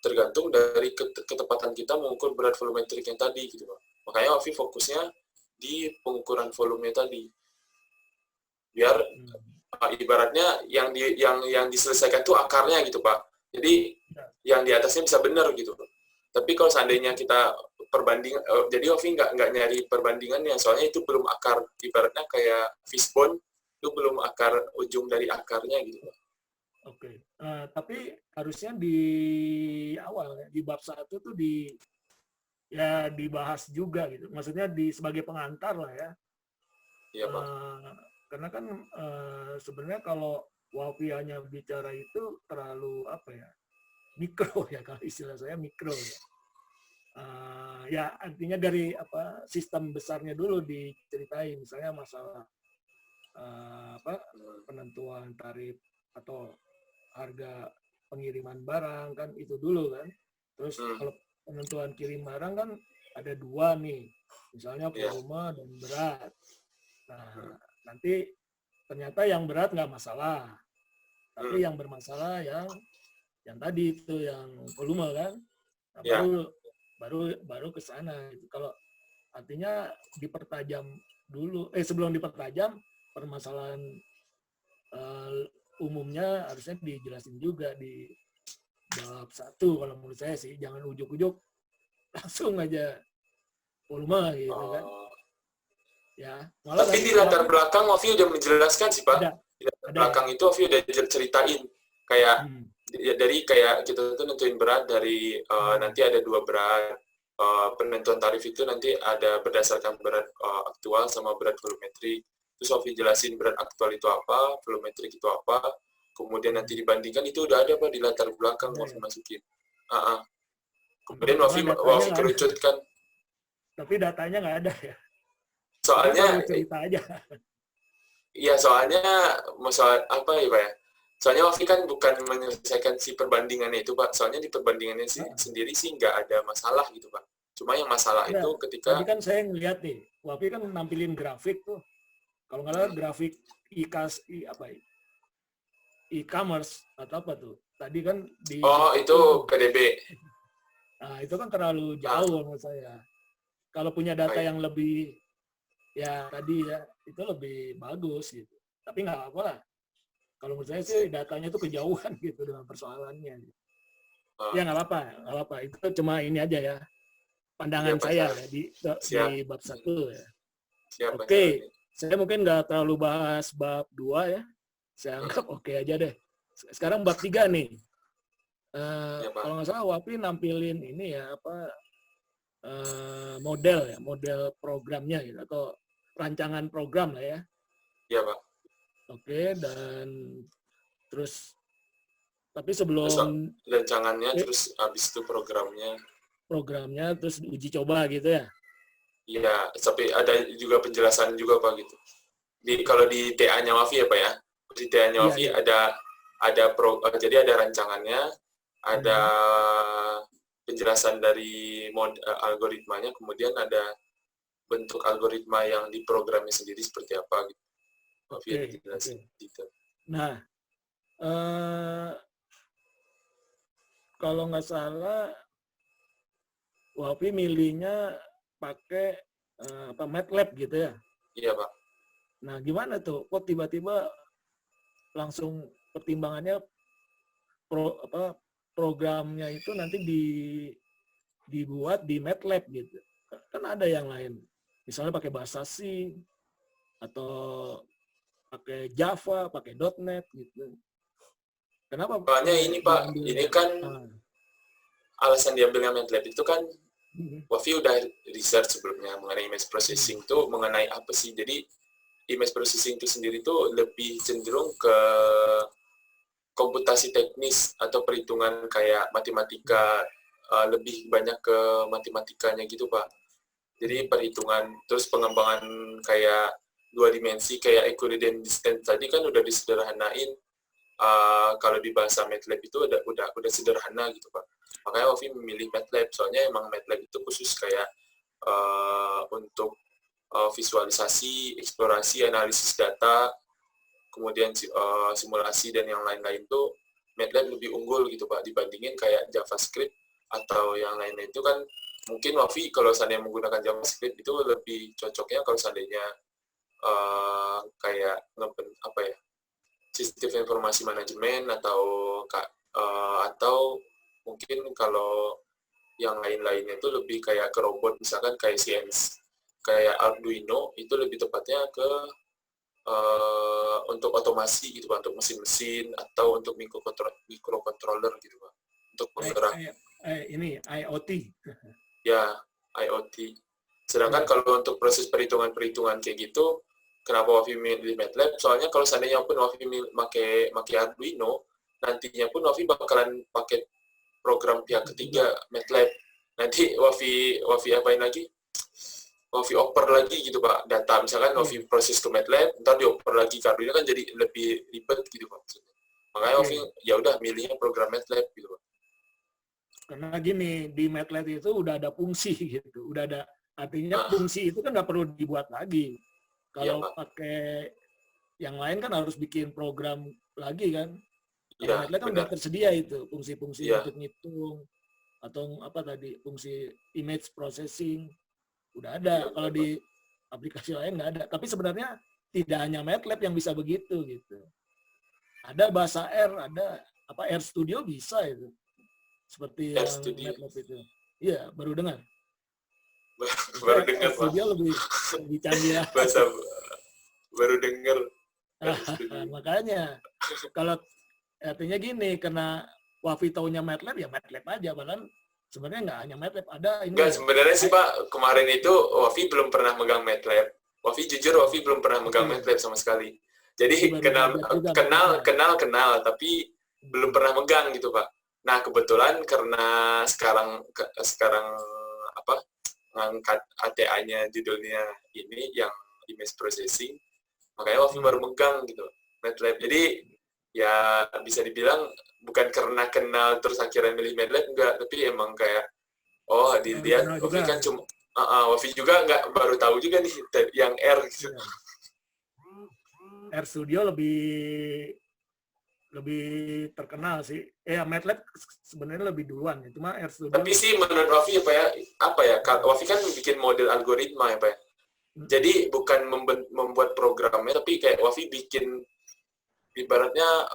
tergantung dari ketepatan kita mengukur berat volumetrik yang tadi gitu Pak. Makanya Wafi fokusnya di pengukuran volume tadi. Biar ibaratnya yang diselesaikan itu akarnya gitu Pak. Jadi yang di atasnya bisa benar gitu. Tapi kalau seandainya kita jadi Wafi nggak nyari perbandingannya, soalnya itu belum akar, ibaratnya kayak fishbone itu belum akar, ujung dari akarnya gitu Pak. Oke. Tapi harusnya di awal ya, di bab 1 tuh dibahas juga gitu. Maksudnya sebagai pengantar lah ya. Iya Pak. Karena kan sebenarnya kalau Wafi hanya bicara itu terlalu mikro ya, kalau istilah saya mikro ya. Ya artinya dari sistem besarnya dulu diceritain, misalnya masalah penentuan tarif atau harga pengiriman barang kan itu dulu kan. Terus kalau penentuan kirim barang kan ada 2 nih, misalnya volume dan berat. Nah, nanti ternyata yang berat nggak masalah, tapi yang bermasalah yang tadi itu yang volume kan. Nah, baru ke sana. Kalau artinya dipertajam dulu, sebelum dipertajam permasalahan umumnya harusnya dijelasin juga di bab 1 kalau menurut saya sih. Jangan ujuk-ujuk langsung aja volume gitu kan. Ya, malah tapi di latar belakang Wafi udah menjelaskan sih Pak. Di latar belakang itu Wafi udah ceritain kayak dari kayak kita tuh nentuin berat dari nanti ada 2 berat. Penentuan tarif itu nanti ada berdasarkan berat aktual sama berat volumetrik. Terus Wafi jelasin berat aktual itu apa, volumetrik itu apa, kemudian nanti dibandingkan, itu udah ada Pak di latar belakang Wafi masukin. Kemudian Wafi kerucutkan. Tapi datanya nggak ada ya. Soalnya cerita aja. Iya, soalnya masalah apa ya Pak ya? Soalnya Wafi kan bukan menyelesaikan si perbandingannya itu Pak. Soalnya di perbandingannya sendiri sih nggak ada masalah gitu Pak. Cuma yang masalah itu ketika... Tadi kan saya ngeliat nih, Wafi kan nampilin grafik tuh. Kalau nggak salah grafik e-commerce atau apa tuh. Tadi kan di... Oh, itu PDB. Nah, itu kan terlalu jauh menurut saya. Kalau punya data yang lebih, ya tadi ya, itu lebih bagus gitu. Tapi nggak apa-apa lah. Kalau menurut saya sih datanya itu kejauhan gitu dengan persoalannya. Ya nggak apa-apa. Itu cuma ini aja ya. Pandangan saya di bab 1 ya. Oke, saya mungkin nggak terlalu bahas bab 2 ya. Saya anggap oke aja deh. Sekarang bab 3 nih. Kalau nggak salah Wafi nampilin ini ya model programnya gitu, atau rancangan program lah ya. Iya Pak. Oke, dan terus tapi sebelum rancangannya terus habis itu programnya terus uji coba gitu ya. Iya, tapi ada juga penjelasan juga Pak gitu. Kalau di TA-nya Wafi ya Pak ya. Di TA-nya Wafi jadi ada rancangannya, ada penjelasan dari algoritmanya, kemudian ada bentuk algoritma yang diprogramnya sendiri seperti apa gitu. Wafi ada dijelasin detail. Nah, kalau nggak salah Wafi milihnya pakai MATLAB gitu ya? Iya Pak. Nah, gimana tuh? Kok tiba-tiba langsung pertimbangannya programnya itu nanti dibuat di MATLAB gitu? Kan ada yang lain. Misalnya pakai bahasa C atau pakai Java, pakai .NET gitu. Kenapa Soalnya ini Pak, diambil? ini kan alasan diambilnya MATLAB itu kan Wafi udah research sebelumnya mengenai image processing tuh mengenai apa sih. Jadi image processing itu sendiri tuh lebih cenderung ke komputasi teknis atau perhitungan kayak matematika, lebih banyak ke matematikanya gitu Pak. Jadi perhitungan, terus pengembangan kayak dua dimensi kayak Euclidean distance tadi kan udah disederhanain. Kalau di bahasa MATLAB itu udah sederhana gitu Pak. Makanya Wafi memilih MATLAB, soalnya emang MATLAB itu khusus kayak untuk visualisasi, eksplorasi, analisis data, kemudian simulasi dan yang lain-lain tuh MATLAB lebih unggul gitu Pak dibandingin kayak JavaScript atau yang lain-lain itu kan mungkin Wafi kalau seandainya menggunakan JavaScript itu lebih cocoknya kalau seandainya kayak apa ya, sistem informasi manajemen atau mungkin kalau yang lain-lainnya itu lebih kayak ke robot, misalkan kayak CNC, kayak Arduino itu lebih tepatnya ke untuk otomasi gitu Pak, untuk mesin-mesin atau untuk microcontroller gitu Pak, untuk penggerak. Ini IoT. Ya, IoT. Sedangkan kalau untuk proses perhitungan kayak gitu, kenapa Wafi milih MATLAB? Soalnya kalau seandainya pun Wafi pakai Arduino, nantinya pun Wafi bakalan pakai program pihak ketiga MATLAB. Nanti Wafi apain lagi? Wafi oper lagi gitu Pak, data. Misalkan Wafi proses ke MATLAB, ntar dioper lagi ke Arduino kan jadi lebih ribet gitu Pak. Makanya Wafi ya udah milihnya program MATLAB gitu Pak. Karena gini, di MATLAB itu udah ada fungsi gitu, udah ada, artinya fungsi itu kan nggak perlu dibuat lagi. Kalau pakai yang lain kan harus bikin program lagi kan. Kalau MATLAB kan udah tersedia itu fungsi-fungsi untuk ngitung atau apa tadi, fungsi image processing udah ada. Kalau di aplikasi lain nggak ada. Tapi sebenarnya tidak hanya MATLAB yang bisa begitu gitu. Ada bahasa R, ada apa RStudio bisa itu. Seperti yang MATLAB itu. Iya, baru dengar. Baru dengar Pak. RStudio lebih canggih. Bahasa baru dengar. Makanya kalau artinya gini, karena Wafi taunya MATLAB ya MATLAB aja, padahal sebenarnya nggak hanya MATLAB, ada ini. Enggak, sebenarnya sih Pak, kemarin itu Wafi belum pernah megang MATLAB. Wafi jujur Wafi belum pernah megang MATLAB sama sekali. Jadi kenal tapi belum pernah megang gitu Pak. Nah, kebetulan karena sekarang apa? Ngangkat ATA-nya judulnya ini yang image processing, makanya Wafi baru megang gitu MATLAB. Jadi ya bisa dibilang bukan karena kenal terus akhirnya milih MATLAB, enggak, tapi emang kayak dilihat Wafi kan cuma Wafi juga nggak baru tahu juga nih yang R gitu. RStudio lebih terkenal sih. MATLAB sebenarnya lebih duluan ya. Cuma RStudio. Tapi sih menurut Wafi apa ya? Wafi kan bikin model algoritma ya Pak. Jadi bukan membuat programnya, tapi kayak Wafi bikin ibaratnya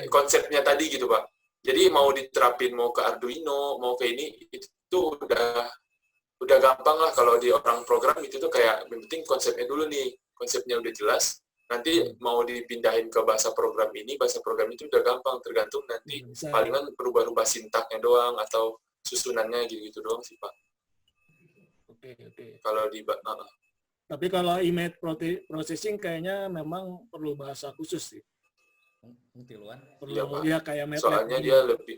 konsepnya tadi gitu Pak. Jadi mau diterapin mau ke Arduino, mau ke ini itu udah gampang lah. Kalau di orang program itu tuh kayak yang penting konsepnya dulu nih. Konsepnya udah jelas, nanti mau dipindahin ke bahasa program itu udah gampang, tergantung nanti palingan berubah-ubah sintaknya doang atau susunannya gitu doang sih Pak. Oke. Kalau di tapi kalau image processing kayaknya memang perlu bahasa khusus sih. Perlu ya kayak MATLAB. Soalnya dia lebih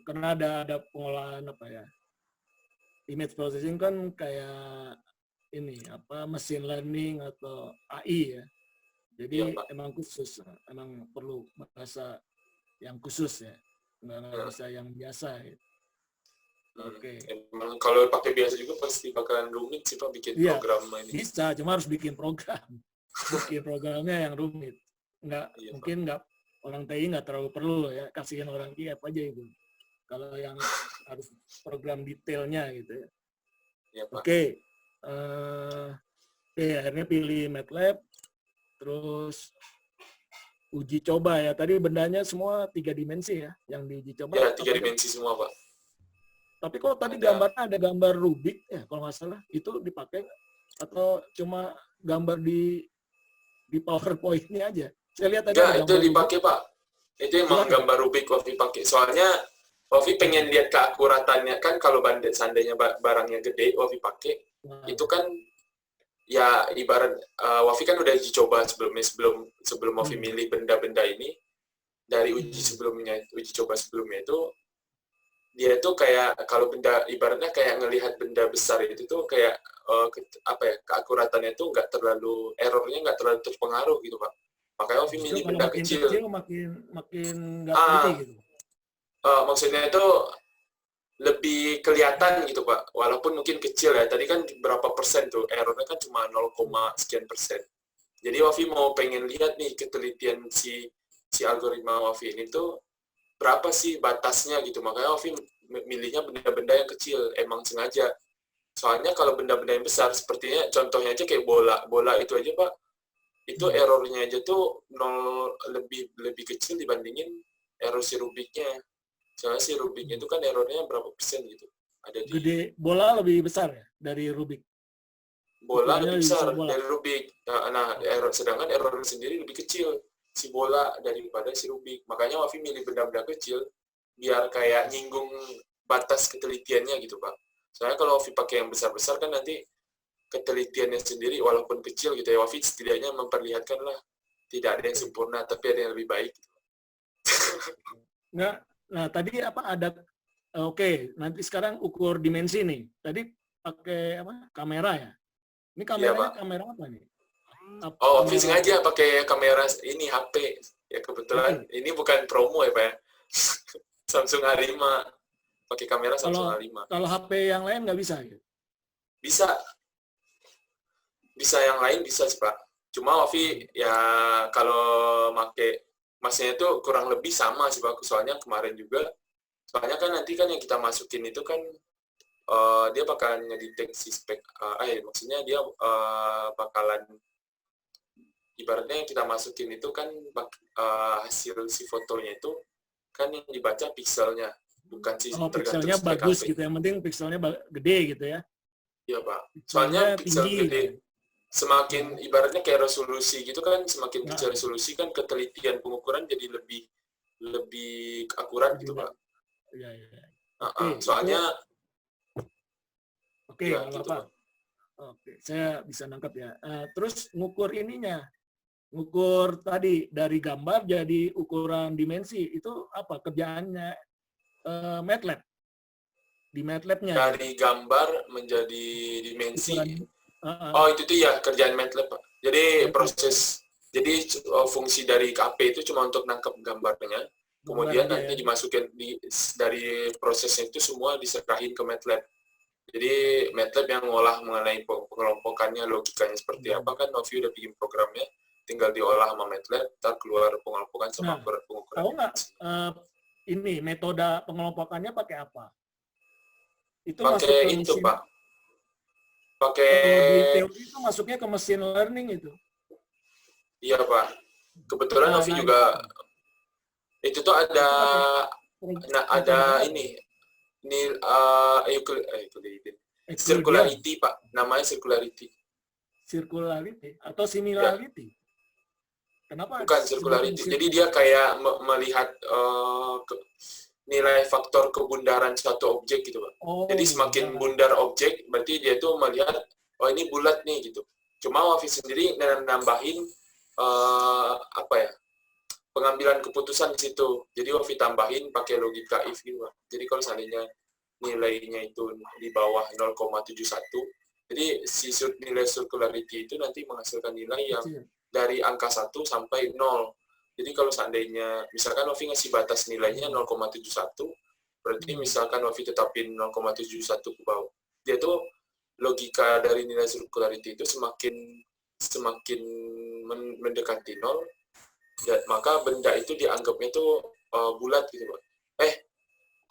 karena ada pengolahan apa ya? Image processing kan kayak ini apa machine learning atau AI ya. Jadi emang khusus, emang perlu bahasa yang khusus ya, nggak bisa yang biasa. Ya. Oke. Emang kalau pakai biasa juga pasti bakalan rumit sih Pak bikin program ini. Bisa, cuma harus bikin program. Bikin programnya yang rumit. Mungkin nggak orang TI nggak terlalu perlu ya, kasihin orang TI apa aja itu. Kalau yang harus program detailnya gitu ya. Iya, Pak. Oke. Akhirnya pilih MATLAB, terus uji coba ya. Tadi bendanya semua 3 dimensi ya, yang diuji coba. Ya, 3 dimensi semua Pak. Tapi kok tadi gambarnya ada gambar Rubik ya, kalau nggak salah, itu dipakai atau cuma gambar di PowerPoint ini aja? Saya lihat tadi Enggak, ada itu gambar dipakai Pak. Itu emang Dipakai? gambar Rubik Wafi pakai. Soalnya Wafi pengen lihat keakuratannya kan kalau bandit seandainya barangnya gede Wafi pakai Nah, itu kan ya ibarat Wafi kan udah uji coba sebelum Wafi milih benda-benda ini dari uji coba sebelumnya itu dia tuh kayak kalau benda ibaratnya kayak ngelihat benda besar itu tuh kayak apa ya keakuratannya tuh nggak terlalu errornya nggak terlalu terpengaruh gitu Pak. Makanya Wafi justru milih kalau benda makin kecil. kecil makin nggak teliti Ah, gitu. maksudnya itu lebih kelihatan gitu Pak, walaupun mungkin kecil ya. Tadi kan berapa persen tuh, errornya kan cuma 0, sekian persen. Jadi Wafi mau pengen lihat nih ketelitian si algoritma Wafi ini tuh berapa sih batasnya gitu. Makanya Wafi milihnya benda-benda yang kecil, emang sengaja. Soalnya kalau benda-benda yang besar, sepertinya contohnya aja kayak bola itu aja Pak, itu errornya aja tuh 0 lebih kecil dibandingin error si Rubiknya. Soalnya si Rubik itu kan errornya berapa persen gitu. Ada di Gede bola lebih besar ya dari Rubik. bola Ukurannya lebih besar bola. dari Rubik. Nah, sedangkan error sendiri lebih kecil si bola daripada si Rubik. Makanya Wafi milih benda-benda kecil biar kayak nyinggung batas ketelitiannya gitu, Pak. Soalnya kalau Wafi pakai yang besar-besar kan nanti ketelitiannya sendiri walaupun kecil gitu ya, Wafi setidaknya memperlihatkan lah tidak ada yang sempurna tapi ada yang lebih baik. Nggak, nah tadi apa ada oke, nanti sekarang ukur dimensi nih. Tadi pakai apa? Kamera ya. Ini Iya, kameranya Pak. kamera apa nih? Oh, Wafi Kamera sengaja pakai kamera ini HP. Ya kebetulan HP. ini bukan promo ya, Pak ya. Samsung A5. Pakai kamera Samsung Kalau A5. kalau HP yang lain nggak bisa gitu. Bisa. Bisa yang lain bisa sih, Pak. Cuma Wafi ya kalau pakai masnya itu kurang lebih sama sih, Pak. Soalnya kemarin juga soalnya kan nanti kan yang kita masukin itu kan dia bakalan ngedeteksi spek maksudnya dia bakalan ibaratnya yang kita masukin itu kan hasil si fotonya itu kan yang dibaca pixelnya bukan sih Oh, tergantung pixelnya spek bagus HP. gitu. Yang penting pixelnya gede gitu ya. Iya Pak. Pixelnya Soalnya pixel tinggi. gede semakin ibaratnya kayak resolusi gitu kan semakin kecil resolusi kan ketelitian pengukuran jadi lebih akurat gitu Pak. Iya, iya. Soalnya Oke, ya nggak gitu apa-apa. Pak. Oke, saya bisa nangkap ya. Terus ngukur ininya, ngukur tadi dari gambar jadi ukuran dimensi itu apa kerjaannya MATLAB di MATLAB-nya gitu. Dari gambar menjadi dimensi. Ukuran, Oh itu tuh ya kerjaan MATLAB Pak. Jadi MATLAB, proses jadi fungsi dari KP itu cuma untuk nangkep gambarnya. Kemudian gambar aja nanti ya. dimasukin dari prosesnya itu semua diserahin ke MATLAB. Jadi MATLAB yang ngolah mengenai pengelompokannya, logikanya seperti apa kan Novi udah bikin programnya, tinggal diolah sama MATLAB, ntar keluar pengelompokan sama pengukuran. Tahu nggak ini metode pengelompokannya pakai apa? Itu masuk ke Pakai itu mesin. Pak. Pakai. Kalau di teori itu masuknya ke machine learning itu. Iya Pak. Kebetulan Novi juga itu tuh ada ini circularity Pak, namanya circularity. Circularity atau similarity? Ya. Kenapa? Bukan circularity. Jadi dia kayak melihat nilai faktor kebundaran suatu objek gitu Pak. Jadi semakin bundar objek, berarti dia tuh melihat oh ini bulat nih gitu. Cuma Wafi sendiri nambahin pengambilan keputusan di situ. Jadi Wafi tambahin pakai logika if gitu Pak. Jadi kalau seandainya nilainya itu di bawah 0,71, jadi si nilai circularity itu nanti menghasilkan nilai yang dari angka 1 sampai 0. Jadi kalau seandainya, misalkan Wafi ngasih batas nilainya 0,71, berarti misalkan Wafi tetapin 0,71 ke bawah. Dia tuh logika dari nilai circularity itu semakin mendekati 0, dan maka benda itu dianggapnya tuh bulat gitu Pak.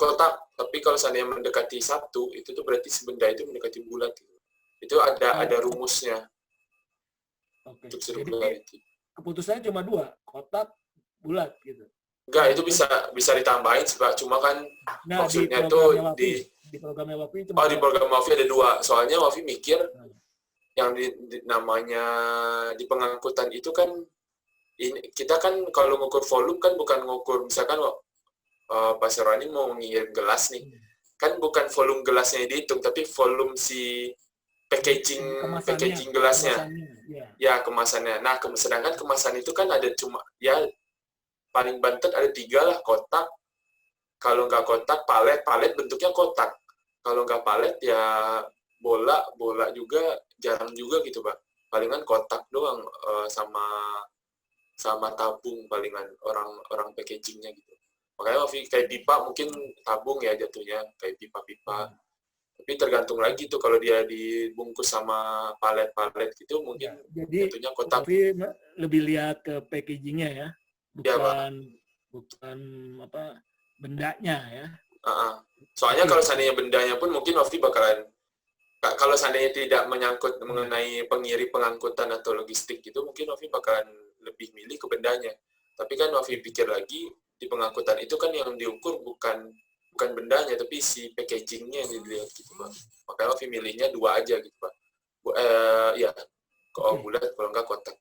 Kotak, tapi kalau seandainya mendekati 1, itu tuh berarti si benda itu mendekati bulat gitu. Itu ada rumusnya. Untuk circularity. Keputusannya cuma 2, kotak, bulat gitu. Enggak, itu bisa ditambahin sih Pak. Cuma kan maksudnya tuh di programnya Wafi cuma di program Wafi ada 2. Soalnya Wafi mikir yang namanya di pengangkutan itu kan ini kita kan kalau ngukur volume kan bukan ngukur misalkan Pak Serwani mau ngirim gelas nih, kan bukan volume gelasnya yang dihitung, tapi volume si packaging gelasnya, ya kemasannya. Nah, sedangkan kemasan itu kan ada cuma ya paling banter ada 3 lah, kotak. Kalau nggak kotak, palet bentuknya kotak. Kalau nggak palet ya bola juga jarang juga gitu Pak. Palingan kotak doang sama tabung palingan orang packagingnya gitu. Makanya kayak pipa mungkin tabung ya jatuhnya, kayak pipa-pipa. Tapi tergantung lagi tuh kalau dia dibungkus sama palet-palet gitu mungkin ya, jadi jatuhnya kotak. Tapi lebih lihat ke packagingnya ya, bukan apa bendanya ya. Soalnya kalau seandainya bendanya pun mungkin Wafi bakalan, kalau seandainya tidak menyangkut mengenai pengangkutan atau logistik gitu, mungkin Wafi bakalan lebih milih ke bendanya. Tapi kan Wafi pikir lagi, di pengangkutan itu kan yang diukur bukan bendanya, tapi si packagingnya yang dilihat gitu Pak. Makanya Wafi milihnya 2 aja gitu Pak. Ya, kalau bulat, kalau enggak kotak.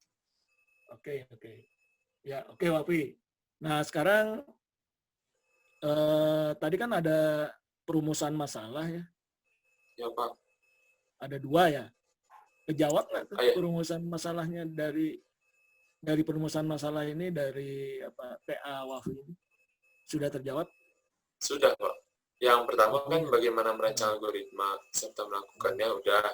Oke. Ya, oke Wafi. Nah, sekarang tadi kan ada perumusan masalah ya. Ya Pak. Ada 2 ya. Kejawab nggak tuh perumusan masalahnya dari perumusan masalah ini dari TA Wafi ini? Sudah terjawab? Sudah Pak. Yang pertama kan bagaimana merancang algoritma serta melakukannya udah.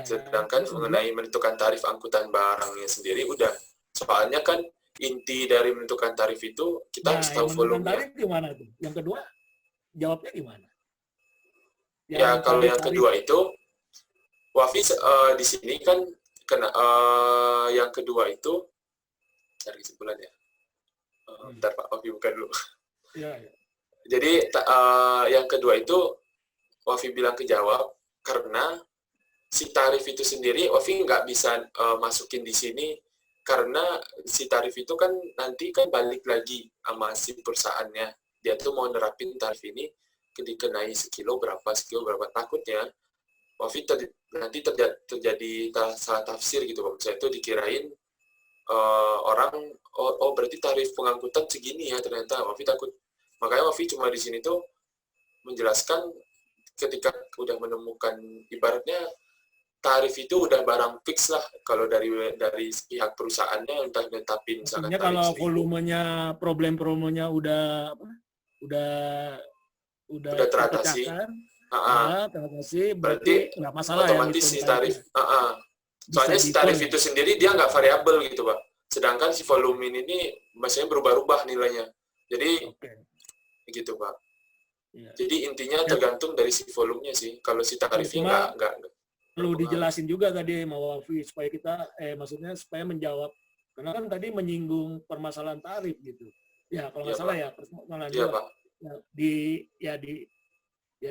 Sedangkan mengenai menentukan tarif angkutan barangnya sendiri udah. Soalnya kan inti dari menentukan tarif itu kita harus tahu volumenya. Tarif gimana tuh? Yang kedua jawabnya gimana? Ya kalau yang kedua itu Wafi di sini kan yang kedua itu cari kesimpulan ya. Bentar Pak, Wafi buka dulu. Ya. Jadi yang kedua itu Wafi bilang kejawab karena si tarif itu sendiri Wafi nggak bisa masukin di sini karena si tarif itu kan nanti kan balik lagi sama si perusahaannya. Dia tuh mau nerapin tarif ini dikenai sekilo berapa takutnya Wafi nanti terjadi salah tafsir gitu Pak. Misalnya itu dikirain orang berarti tarif pengangkutan segini ya, ternyata Wafi takut. Makanya Wafi cuma di sini tuh menjelaskan ketika udah menemukan ibaratnya tarif itu udah barang fix lah kalau dari pihak perusahaannya udah netapin misalkan tarif kalau volumenya problemnya udah teratasi. Berarti nggak masalah otomatis ya, si tarif. Soalnya si tarif itu sendiri dia nggak variabel gitu Pak. Sedangkan si volume ini maksudnya berubah-ubah nilainya. Jadi gitu Pak. Ya. Jadi intinya tergantung dari si volumenya sih. Kalau si tarifnya nggak perlu dijelasin juga tadi mau Wafi supaya kita maksudnya supaya menjawab, karena kan tadi menyinggung permasalahan tarif gitu ya, kalau nggak salah ya permasalahan Pak.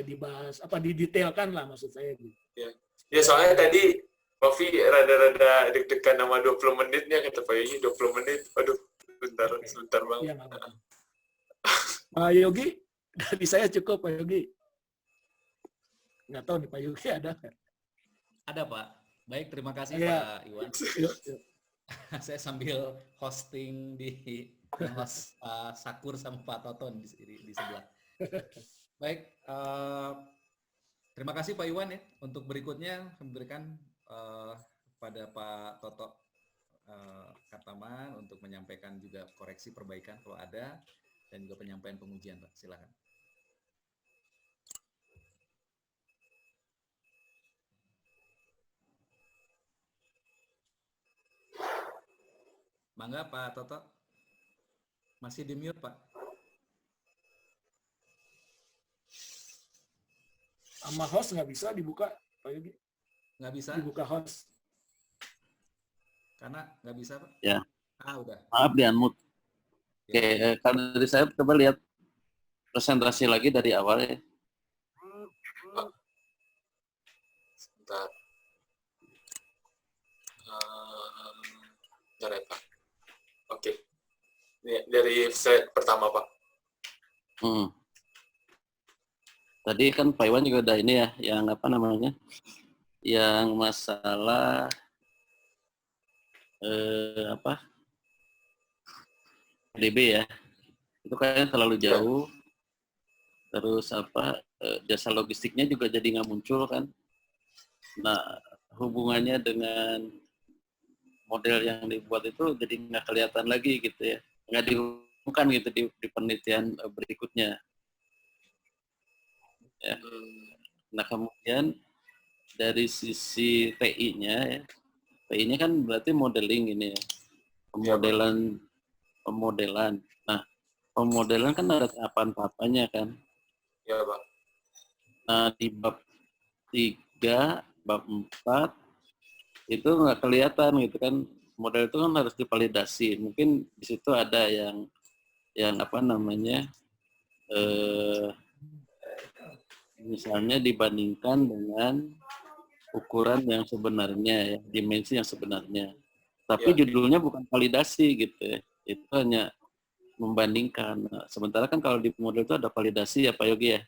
Dibahas didetailkan lah maksud saya gitu ya soalnya tadi Wafi rada-rada deg-degan sama 20 menitnya kata Pak Yogi. 20 menit aduh sebentar banget ya, Pak Yogi dari saya cukup Pak Yogi, nggak tahu nih Pak Yogi ada nggak? Ada Pak. Baik, terima kasih Pak Iwan. Saya sambil hosting di host Sakur sama Pak Toton di sebelah. Baik, terima kasih Pak Iwan ya. Untuk berikutnya memberikan pada Pak Toto Kartaman untuk menyampaikan juga koreksi perbaikan kalau ada dan juga penyampaian pengujian Pak. Silakan. Mangga Pak Toto. Masih di mute Pak. Sama host nggak bisa dibuka Pak Yogi? Nggak bisa? Dibuka host. Karena nggak bisa Pak? Ya. Udah. Maaf di unmute. Oke, kalau dari saya coba lihat presentasi lagi dari awal ya. Sebentar. Bentar ya Pak. Oke. Ini dari slide pertama Pak. Tadi kan Pak Iwan juga udah ini ya, yang apa namanya, yang masalah PDB ya. Itu kayaknya terlalu jauh. Terus jasa logistiknya juga jadi nggak muncul kan. Nah, hubungannya dengan model yang dibuat itu jadi nggak kelihatan lagi gitu ya. Nggak dihubungkan gitu di penelitian berikutnya. Ya. Nah, kemudian dari sisi TI-nya ya, TI-nya kan berarti modeling ini ya. Pemodelan. Nah, pemodelan kan ada tahapan-tahapannya kan. Ya, Pak. Nah, di bab 3, bab 4 itu nggak kelihatan gitu kan. Model itu kan harus divalidasi. Mungkin di situ ada yang apa namanya, misalnya dibandingkan dengan ukuran yang sebenarnya ya, dimensi yang sebenarnya. Tapi judulnya bukan validasi gitu ya. Itu hanya membandingkan. Nah, sementara kan kalau di model itu ada validasi ya Pak Yogi ya.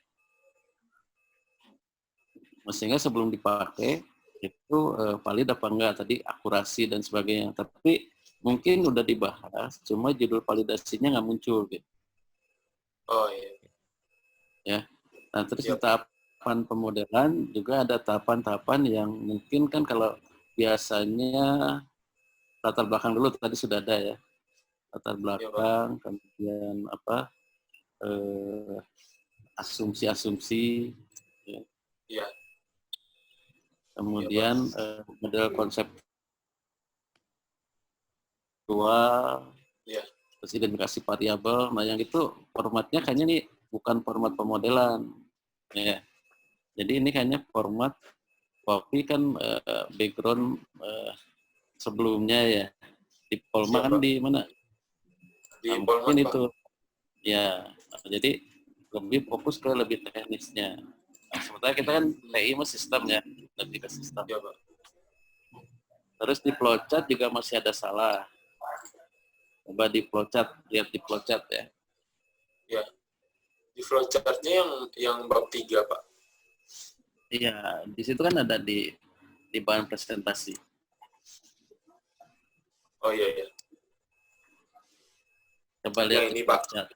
Mestinya sebelum dipakai itu valid apa enggak, tadi akurasi dan sebagainya. Tapi mungkin udah dibahas, cuma judul validasinya nggak muncul gitu. Oh iya. Ya. Nah terus di tahapan pemodelan juga ada tahapan-tahapan yang mungkin kan kalau biasanya latar belakang dulu tadi sudah ada ya. Latar belakang, kemudian asumsi-asumsi. Iya. Kemudian model konseptual, terus identifikasi variabel. Nah yang itu formatnya kayaknya nih bukan format pemodelan, ya. Jadi ini kayaknya format copy kan background sebelumnya ya. Di Polman di mana? Di Nah, Polman, mungkin Pak. itu, ya. Jadi lebih fokus ke lebih teknisnya. Nah, sementara kita kan TI mah sistem ya, lebih ke sistem. Ya, Pak. Terus di flowchart juga masih ada salah. Coba di flowchart, lihat di flowchart ya. Ya. Di flowchart-nya yang bab 3, Pak. Iya, di situ kan ada di bahan presentasi. Oh iya. Coba lihat ini, di Pak. flowchart.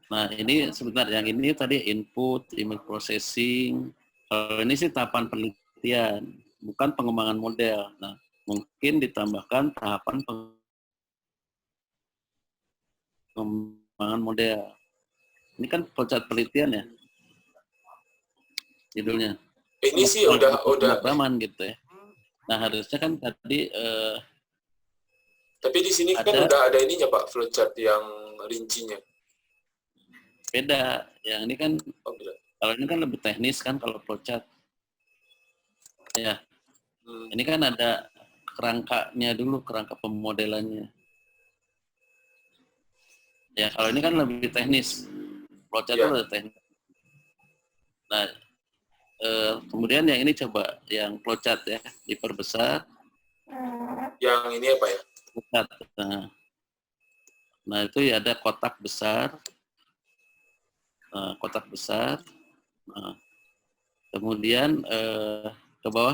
Nah, ini sebentar, yang ini tadi input, image processing. Kalau ini sih tahapan penelitian, bukan pengembangan model. Nah, mungkin ditambahkan tahapan pengembangan model. Ini kan flowchart penelitian ya, judulnya. Ini sih udah pemrograman gitu ya. Nah, harusnya kan tadi tapi di sini kan udah ada ininya Pak, flowchart yang rincinya. Beda. Yang ini kan beda. Kalau ini kan lebih teknis kan kalau flowchart. Ya. Ini kan ada kerangkanya dulu, kerangka pemodelannya. Ya, kalau ini kan lebih teknis. Flowchart itu lebih teknis. Nah, kemudian yang ini coba, yang flowchart ya, diperbesar. Yang ini apa ya? Flowchart. Nah, itu ya ada kotak besar. Kotak besar. Nah, kemudian ke bawah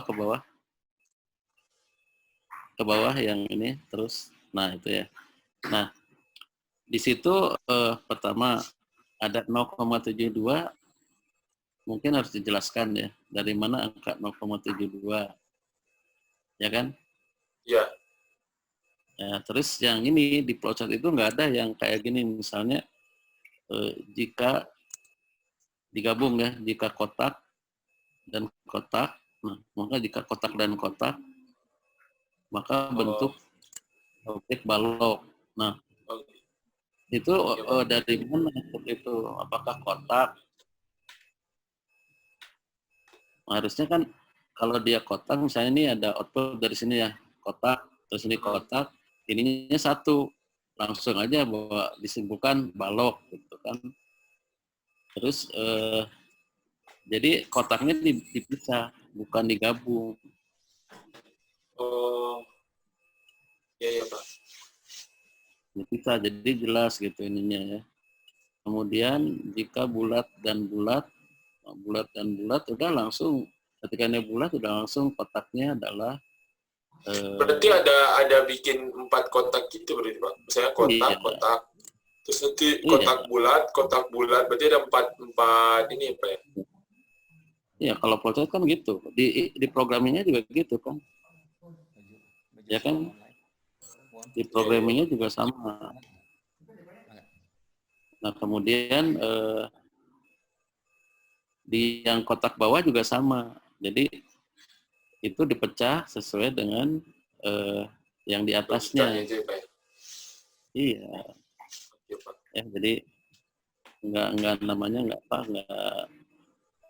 yang ini terus. Nah, itu ya. Nah, di situ pertama ada 0,72, mungkin harus dijelaskan ya, dari mana angka 0,72, ya kan? Ya. Ya, terus yang ini di flowchart itu nggak ada yang kayak gini, misalnya jika digabung ya, jika kotak dan kotak, nah, maka jika kotak dan kotak, maka bentuk objek balok. Nah, itu dari mana itu? Apakah kotak? Nah, harusnya kan kalau dia kotak, misalnya ini ada output dari sini ya, kotak, terus ini kotak, ininya satu, langsung aja bahwa disimpulkan balok gitu kan. Terus jadi kotaknya dipisah, bukan digabung. Oh, ya Pak. Dipisah, jadi jelas gitu ininya ya. Kemudian jika bulat dan bulat udah langsung, ketika ini bulat udah langsung kotaknya adalah Berarti ada bikin 4 kotak gitu berarti Pak. Misalnya kotak, Iya. kotak. Terus nanti Iya. kotak bulat, berarti ada 4 ini Pak ya? Iya, kalau flowchart kan gitu. Di programmingnya juga gitu kan. Ya kan? Di programmingnya juga sama. Nah, kemudian di yang kotak bawah juga sama. Jadi itu dipecah sesuai dengan yang di atasnya. Logikanya aja, Pak ya? Iya. Oke, Pak. Jadi nggak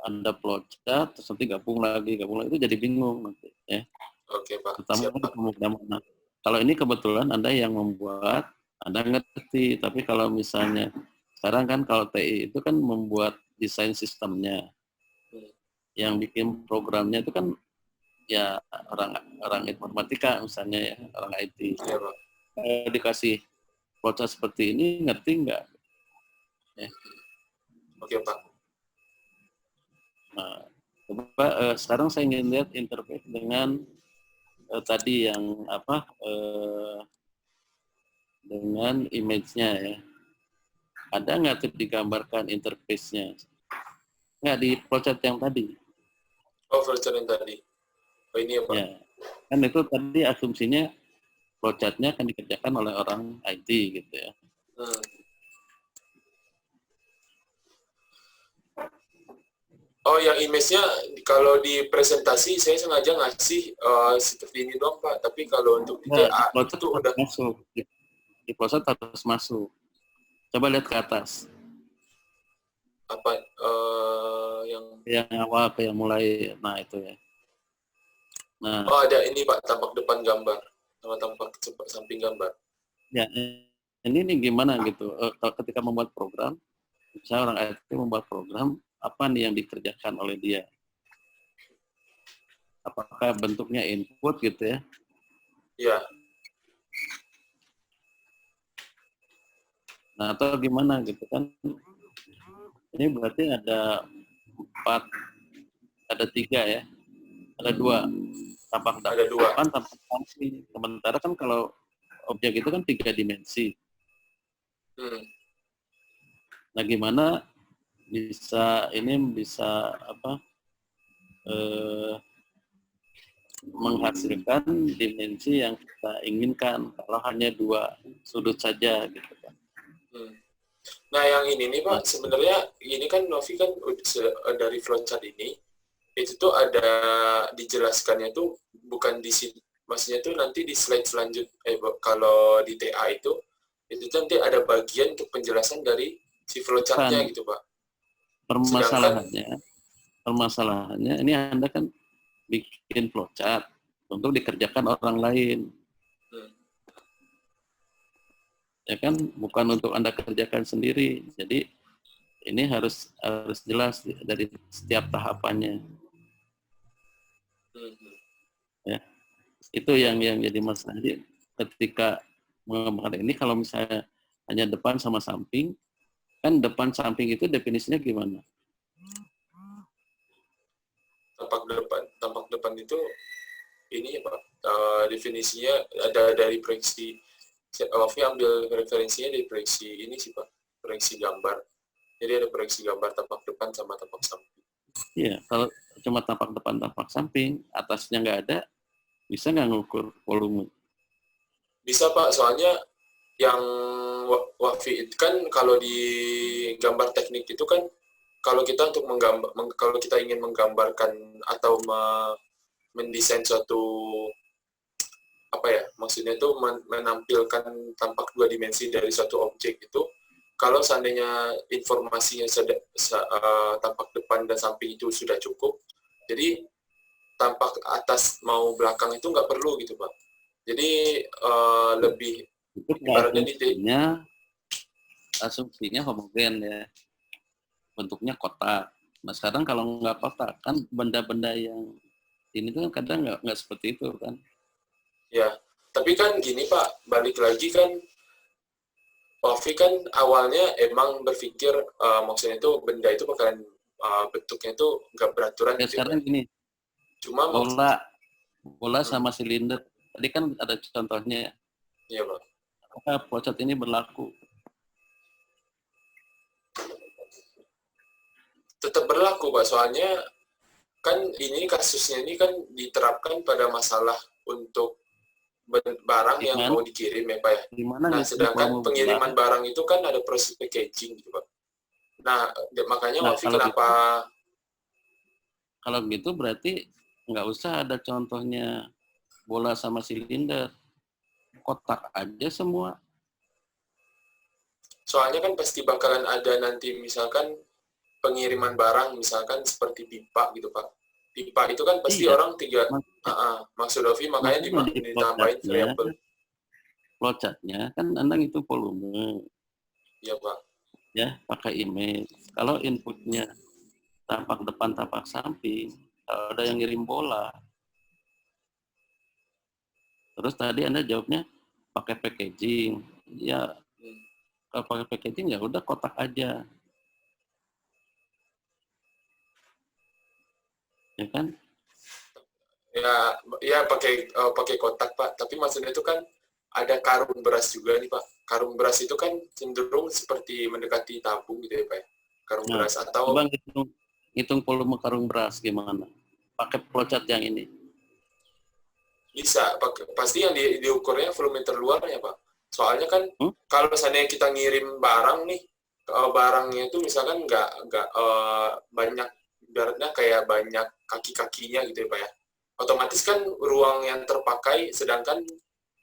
ada flowchart terus nanti gabung lagi itu jadi bingung nanti ya. Oke, Pak. Terutama Siap, di Pak. pemrograman. Nah, kalau ini kebetulan Anda yang membuat, Anda ngerti. Tapi kalau misalnya sekarang kan kalau TI itu kan membuat desain sistemnya, yang bikin programnya itu kan ya orang informatika misalnya ya, orang IT. Iya, Pak. Kalau dikasih flowchart seperti ini, ngerti nggak? Ya. Oke, Pak. Nah, coba sekarang saya ingin lihat interface dengan tadi yang dengan image-nya ya. Ada nggak tuh digambarkan interface-nya? Nggak di flowchart yang tadi. Oh, flowchart yang tadi. Oh, ini ya, Pak. Ya. Kan itu tadi asumsinya flowchart-nya akan dikerjakan oleh orang IT gitu ya. Oh, yang image-nya kalau di presentasi saya sengaja ngasih seperti ini doang, Pak. Tapi kalau untuk di TA itu udah masuk. Di flowchart harus masuk. Coba lihat ke atas. apa yang awal ke yang mulai, nah itu ya. Nah, oh, ada ini Pak, tampak depan gambar sama tampak samping gambar. Ya, ini gimana gitu? Ketika membuat program, misalnya orang IT membuat program, apa nih yang dikerjakan oleh dia? Apakah bentuknya input gitu ya? Iya. Nah, atau gimana gitu kan? Ini berarti ada 3 ya? Ada 2. Tampak Ada 2. tampak samping. Sementara kan kalau objek itu kan 3 dimensi. Nah, gimana bisa menghasilkan dimensi yang kita inginkan kalau hanya 2 sudut saja gitu kan. Nah, yang ini nih Pak, sebenarnya ini kan Novi kan dari flowchart ini itu tuh ada dijelaskannya tuh bukan di sini, maksudnya tuh nanti di slide selanjutnya kalau di TA itu nanti ada bagian untuk penjelasan dari si flowchart-nya gitu Pak. Permasalahannya ini Anda kan bikin flowchart untuk dikerjakan orang lain. Ya kan, bukan untuk Anda kerjakan sendiri. Jadi ini harus jelas dari setiap tahapannya. Ya, itu yang jadi masalah. Jadi ketika mengembangkan ini, kalau misalnya hanya depan sama samping, kan depan samping itu definisinya gimana? Tampak depan itu ini ya Pak, definisinya ada dari proyeksi. Novi ambil referensinya dari proyeksi ini sih Pak, proyeksi gambar. Jadi ada proyeksi gambar tampak depan sama tampak samping. Iya, kalau cuma tampak depan, tampak samping, atasnya nggak ada, bisa nggak ngukur volume? Bisa Pak, soalnya yang Wafi itu kan kalau di gambar teknik itu kan kalau kita kalau kita ingin menggambarkan atau mendesain suatu maksudnya itu menampilkan tampak 2 dimensi dari suatu objek itu, kalau seandainya informasinya tampak depan dan samping itu sudah cukup, jadi tampak atas mau belakang itu nggak perlu gitu Pak. Jadi lebih ibaratnya asumsinya homogen ya, bentuknya kotak. Nah sekarang kalau nggak kotak kan benda-benda yang ini tuh kadang nggak seperti itu kan. Ya, tapi kan gini Pak, balik lagi kan, Wafi kan awalnya emang berpikir maksudnya itu benda itu bakalan bentuknya itu nggak beraturan. Ya sekarang gini, cuma bola sama silinder Tadi kan ada contohnya ya. Iya, Pak. Apakah flowchart ini berlaku? Tetap berlaku, Pak. Soalnya kan ini kasusnya ini kan diterapkan pada masalah untuk barang yang mau dikirim ya, Pak ya. Gimana Nah, gitu, sedangkan pengiriman barang itu kan ada proses packaging gitu, Pak. Nah, makanya Wafi kenapa... Kalau gitu berarti nggak usah ada contohnya bola sama silinder. Kotak aja semua. Soalnya kan pasti bakalan ada nanti misalkan pengiriman barang, misalkan seperti pipa gitu, Pak. Pipa itu kan pasti orang tiga... maksud Wafi makanya ditambahin variabel. Flowchartnya kan Anda ngitung volume. Iya, Pak. Ya, pakai image. Kalau inputnya tampak depan, tampak samping, kalau ada yang ngirim bola. Terus tadi Anda jawabnya pakai packaging. Ya, kalau pakai packaging ya udah kotak aja. Ya kan? Ya pakai kotak, Pak. Tapi maksudnya itu kan ada karung beras juga nih, Pak. Karung beras itu kan cenderung seperti mendekati tabung gitu ya, Pak. Karung beras atau... Coba hitung volume karung beras gimana? Pakai flowchart yang ini. Bisa, pasti yang diukurnya volume terluar ya, Pak. Soalnya kan kalau misalnya kita ngirim barang nih, barangnya itu misalkan nggak banyak, ibaratnya kayak banyak kaki-kakinya gitu ya, Pak ya. Otomatis kan ruang yang terpakai, sedangkan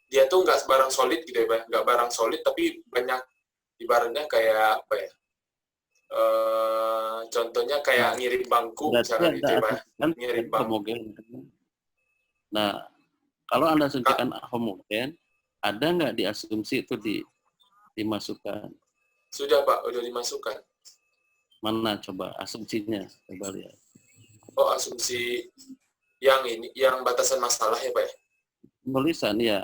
dia tuh nggak barang solid gitu ya, Pak. Nggak barang solid, tapi banyak, ibaratnya kayak apa ya, contohnya kayak ngirim bangku misalkan gitu ya, Pak. Ngirim bangku. Nah, kalau Anda suntikan homogen, ada nggak diasumsi itu dimasukkan? Sudah, Pak, udah dimasukkan. Mana coba asumsinya? Coba lihat. Oh, asumsi yang ini, yang batasan masalah ya, Pak ya? Tulisan, ya.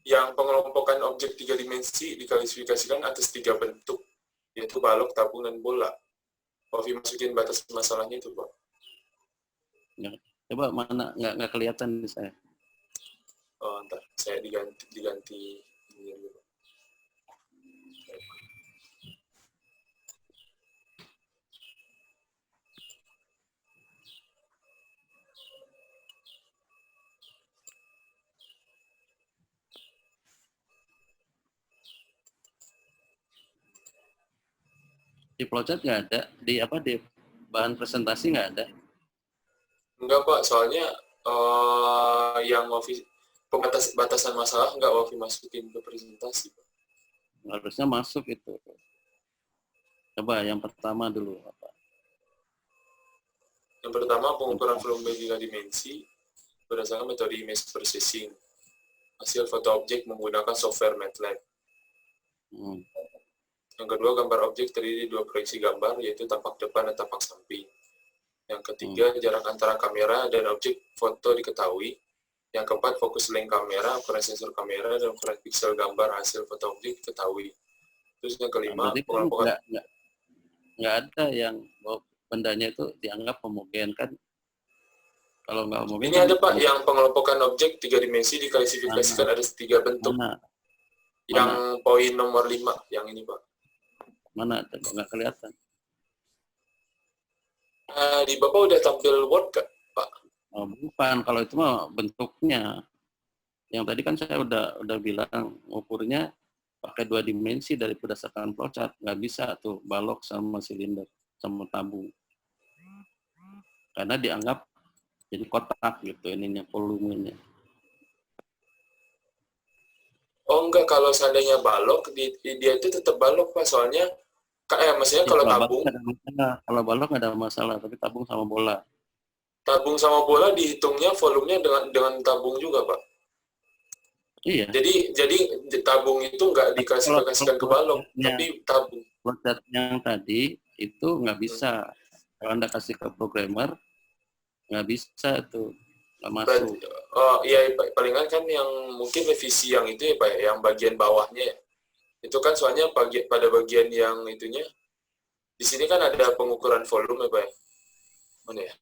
Yang pengelompokan objek 3 dimensi diklasifikasikan atas 3 bentuk, yaitu balok, tabung, dan bola. Wafi masukin batas masalahnya itu, Pak. Ya. Coba mana nggak kelihatan di saya. Oh, ntar saya diganti ini dulu. Di flowchart nggak ada, di bahan presentasi nggak ada. Enggak, Pak, soalnya yang Wafi batasan masalah nggak Wafi masukin ke presentasi, Pak. Harusnya masuk itu. Coba yang pertama dulu apa? Yang pertama, pengukuran volume 3 dimensi berdasarkan metode image processing. Hasil foto objek menggunakan software MATLAB. Yang kedua, gambar objek terdiri dari 2 proyeksi gambar, yaitu tampak depan dan tampak samping. Yang ketiga, jarak antara kamera dan objek foto diketahui. Yang keempat, fokus length kamera, ukuran sensor kamera, dan ukuran piksel gambar hasil foto objek diketahui. Terus yang kelima, pengelompokan... Nggak ada yang bendanya itu dianggap homogen kan? Kalau nggak homogen... Ini ada, Pak, yang pengelompokan objek 3 dimensi diklasifikasikan ada 3 bentuk. Yang poin nomor 5, yang ini, Pak. Mana? Nggak kelihatan. Di Bapak udah tampil Word, Pak? Oh, bukan. Kalau itu mah bentuknya. Yang tadi kan saya udah bilang, ukurnya pakai 2 dimensi dari berdasarkan flowchart. Nggak bisa tuh balok sama silinder, sama tabung. Karena dianggap jadi kotak gitu, ininya, volumenya. Oh enggak, kalau seandainya balok, dia itu tetap balok, Pak. Soalnya, maksudnya kalau tabung... Kalau balok nggak ada masalah, tapi tabung sama bola. Tabung sama bola dihitungnya volumenya dengan tabung juga, Pak. Iya. Jadi tabung itu nggak diklasifikasikan ke balok, tapi tabung. Flowchart yang tadi itu nggak bisa. Kalau Anda kasih ke programmer, nggak bisa tuh. Nggak masuk. Iya, palingan kan yang mungkin revisi yang itu ya, Pak, yang bagian bawahnya ya. Itu kan soalnya pada bagian yang itunya, di sini kan ada pengukuran volume ya Pak ya? Mana ya?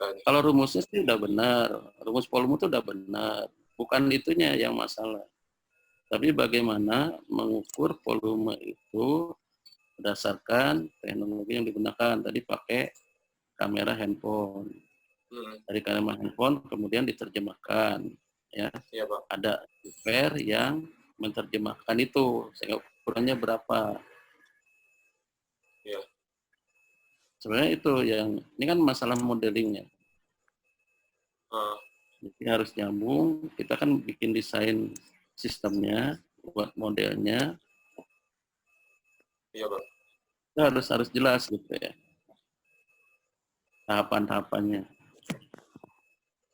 Nah, Kalau rumusnya sih udah benar, rumus volume itu udah benar, bukan itunya yang masalah. Tapi bagaimana mengukur volume itu berdasarkan teknologi yang digunakan. Tadi pakai kamera handphone. Dari kamera handphone kemudian diterjemahkan. Ya, iya Pak. ada software yang menerjemahkan itu, sehingga ukurannya berapa. Iya. Sebenarnya itu yang, ini kan masalah modelingnya. Jadi harus nyambung, kita kan bikin desain sistemnya, buat modelnya, Iya Pak. itu harus jelas gitu ya, tahapan-tahapannya.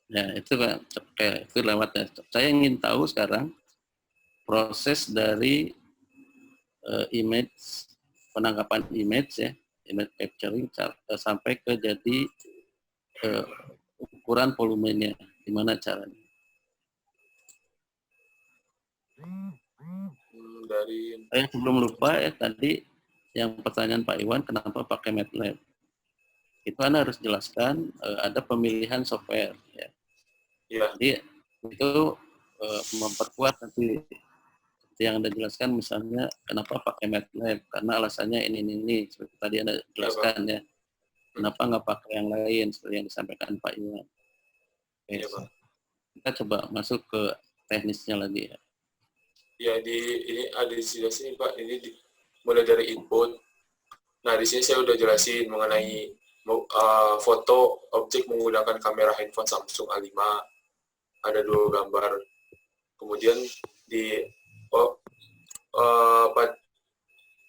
Ya itu kan kayak itu lewatnya. Saya ingin tahu sekarang proses dari image, penangkapan image ya, image capturing sampai ke jadi ukuran volumenya, gimana caranya? Saya sebelum lupa ya tadi yang pertanyaan Pak Iwan, kenapa pakai MATLAB? Itu Anda harus jelaskan ada pemilihan software ya. Iya. Jadi itu memperkuat nanti yang Anda jelaskan, misalnya kenapa pakai MATLAB, karena alasannya ini seperti tadi Anda jelaskan ya. Kenapa nggak pakai yang lain seperti yang disampaikan Pak Iwan. Oke. Iya Pak. Kita coba masuk ke teknisnya lagi ya. Ya ini ada di sini Pak, ini mulai dari input. Nah di sini saya udah jelasin mengenai foto objek menggunakan kamera handphone Samsung A5, ada 2 gambar. Kemudian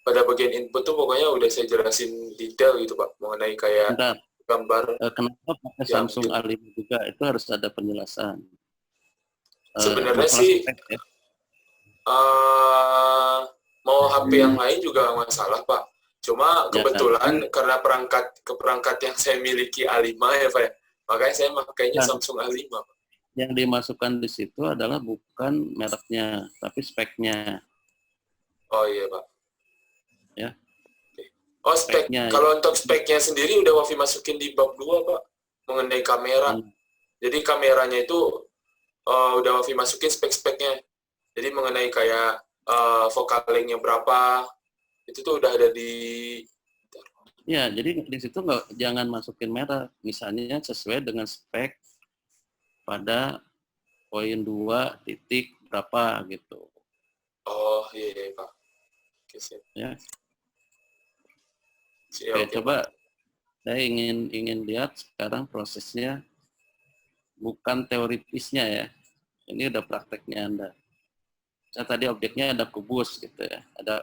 pada bagian input tuh pokoknya udah saya jelasin detail gitu Pak, mengenai kayak Bentar. gambar. Kenapa pakai Samsung A5 juga, itu harus ada penjelasan. Sebenarnya sih mau HP yang lain juga nggak masalah Pak. Cuma kebetulan karena perangkat yang saya miliki A5 ya Pak ya, makanya saya makainya Samsung A5 Pak. Yang dimasukkan di situ adalah bukan mereknya, tapi speknya. Oh iya Pak. Ya. Oh speknya. Kalau untuk speknya sendiri udah Wafi masukin di bab 2 Pak, mengenai kamera. Jadi kameranya itu udah Wafi masukin spek-speknya. Jadi mengenai kayak focal length-nya berapa, itu tuh udah ada di. Ya, jadi di situ jangan masukin merek. Misalnya sesuai dengan spek pada poin 2 titik berapa gitu. Oh iya Pak. Oke, siap. Ya. Siap, coba saya ingin lihat sekarang prosesnya, bukan teoritisnya ya. Ini udah prakteknya Anda. Saya tadi objeknya ada kubus gitu ya, ada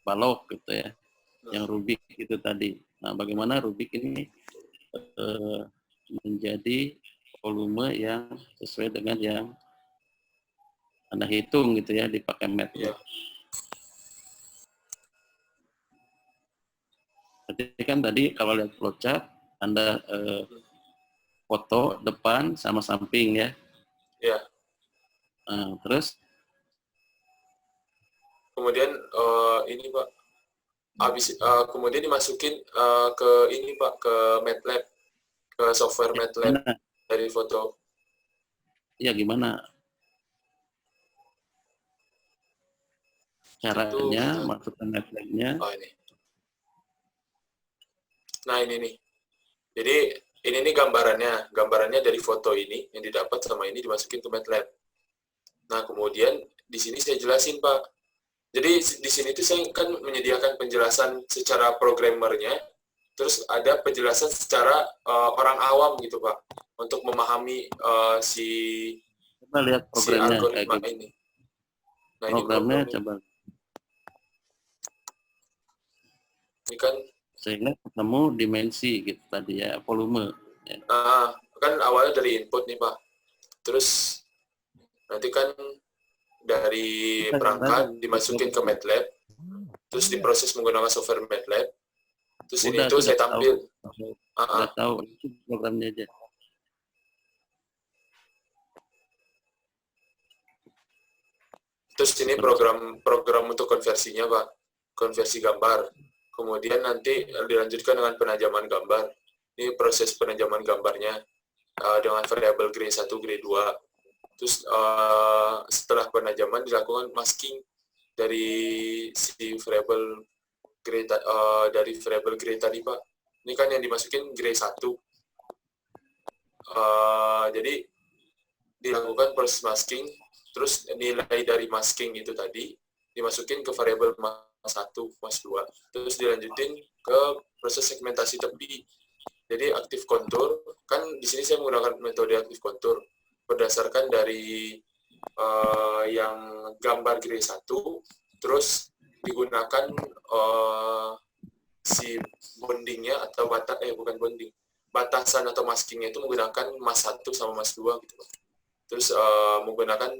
balok gitu ya, yang Rubik itu tadi. Nah, bagaimana Rubik ini menjadi volume yang sesuai dengan yang Anda hitung gitu ya, dipakai MATLAB. Jadi kan tadi kalau lihat flowchart, Anda foto depan sama samping ya. Iya. Terus? Kemudian ini Pak, kemudian dimasukin ke ini Pak, ke MATLAB, ke software MATLAB dari foto. Iya gimana? Caranya masukkan MATLAB-nya. Oh ini. Nah ini nih. Jadi ini nih gambarannya dari foto ini yang didapat sama ini dimasukin ke MATLAB. Nah kemudian di sini saya jelasin Pak. Jadi di sini tuh saya kan menyediakan penjelasan secara programmernya, terus ada penjelasan secara orang awam gitu Pak, untuk memahami si algoritma ini. Nah, programnya coba. Ini kan sehingga ketemu dimensi gitu tadi ya, volume. Ya. Kan awalnya dari input nih Pak. Terus nanti kan dari perangkat dimasukin ke MATLAB, terus diproses menggunakan software MATLAB, terus ini tuh saya tampil. Udah tahu, itu programnya aja. Terus ini program untuk konversinya, Pak. Konversi gambar. Kemudian nanti dilanjutkan dengan penajaman gambar. Ini proses penajaman gambarnya dengan variabel grade 1, grade 2. Terus setelah penajaman dilakukan masking dari si variabel grade dari variabel grade tadi, Pak. Ini kan yang dimasukin grade 1. Jadi dilakukan proses masking, terus nilai dari masking itu tadi dimasukin ke variabel mas 1, mas 2, terus dilanjutin ke proses segmentasi tepi. Jadi aktif kontur, kan di sini saya menggunakan metode aktif kontur berdasarkan dari yang gambar grade 1, terus digunakan si bondingnya atau bukan bonding, batasan atau maskingnya itu menggunakan mas 1 sama mas 2 gitu. Terus menggunakan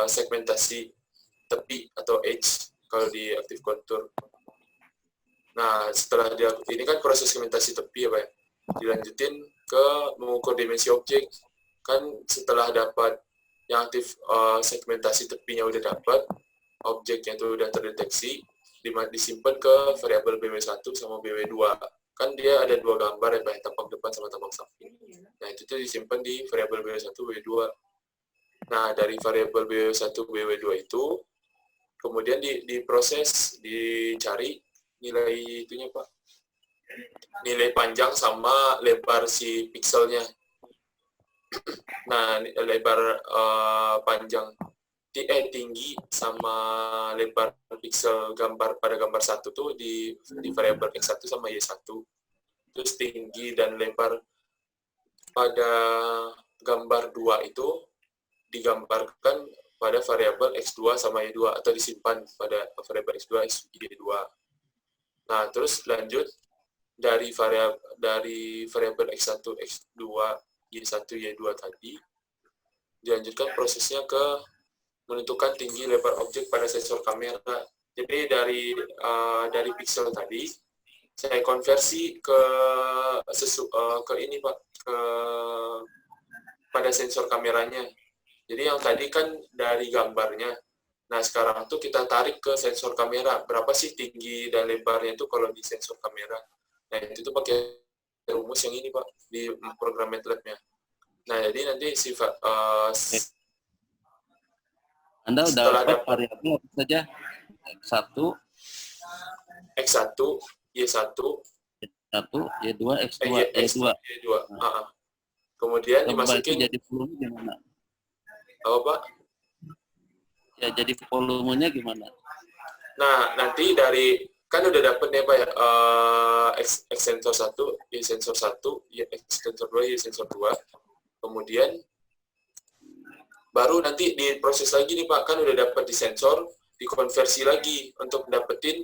segmentasi tepi atau edge kalau di aktif kontur. Nah, setelah ini kan proses segmentasi tepi ya, Pak. Dilanjutin ke mengukur dimensi objek. Kan setelah dapat yang aktif segmentasi tepinya udah dapat, objeknya itu udah terdeteksi, disimpan ke variabel BW1 sama BW2. Kan dia ada dua gambar ya, Pak, tampak depan sama tampak samping. Nah, itu tuh disimpan di variabel BW1, BW2. Nah, dari variabel BW1, BW2 itu kemudian diproses, dicari nilai itunya, Pak. Nilai panjang sama lebar si pikselnya. Nah, lebar panjang tinggi sama lebar piksel gambar pada gambar 1 tuh di variabel X1 sama Y1. Terus tinggi dan lebar pada gambar 2 itu digambarkan pada variabel X2 sama Y2 atau disimpan pada variabel X2, Y2. Nah, terus lanjut dari variabel X1, X2, Y1, Y2 tadi dilanjutkan prosesnya ke menentukan tinggi lebar objek pada sensor kamera. Jadi dari piksel tadi saya konversi ke ini, Pak, pada sensor kameranya. Jadi yang tadi kan dari gambarnya. Nah, sekarang tuh kita tarik ke sensor kamera. Berapa sih tinggi dan lebarnya itu kalau di sensor kamera? Nah, itu tuh pakai rumus yang ini, Pak, di program MATLAB-nya. Nah, jadi nanti Anda udah dapat variabel apa saja? X1, Y1, Y2, X2, Y2. Y2. Kemudian dimasukin jadi volume gimana? Apa, Pak? Ya, jadi volumenya gimana? Nah, nanti kan udah dapet nih, Pak, ya, X sensor 1, Y sensor 1, Y sensor 2, Y sensor 2. Kemudian baru nanti diproses lagi nih, Pak, kan udah dapat di sensor, dikonversi lagi untuk dapetin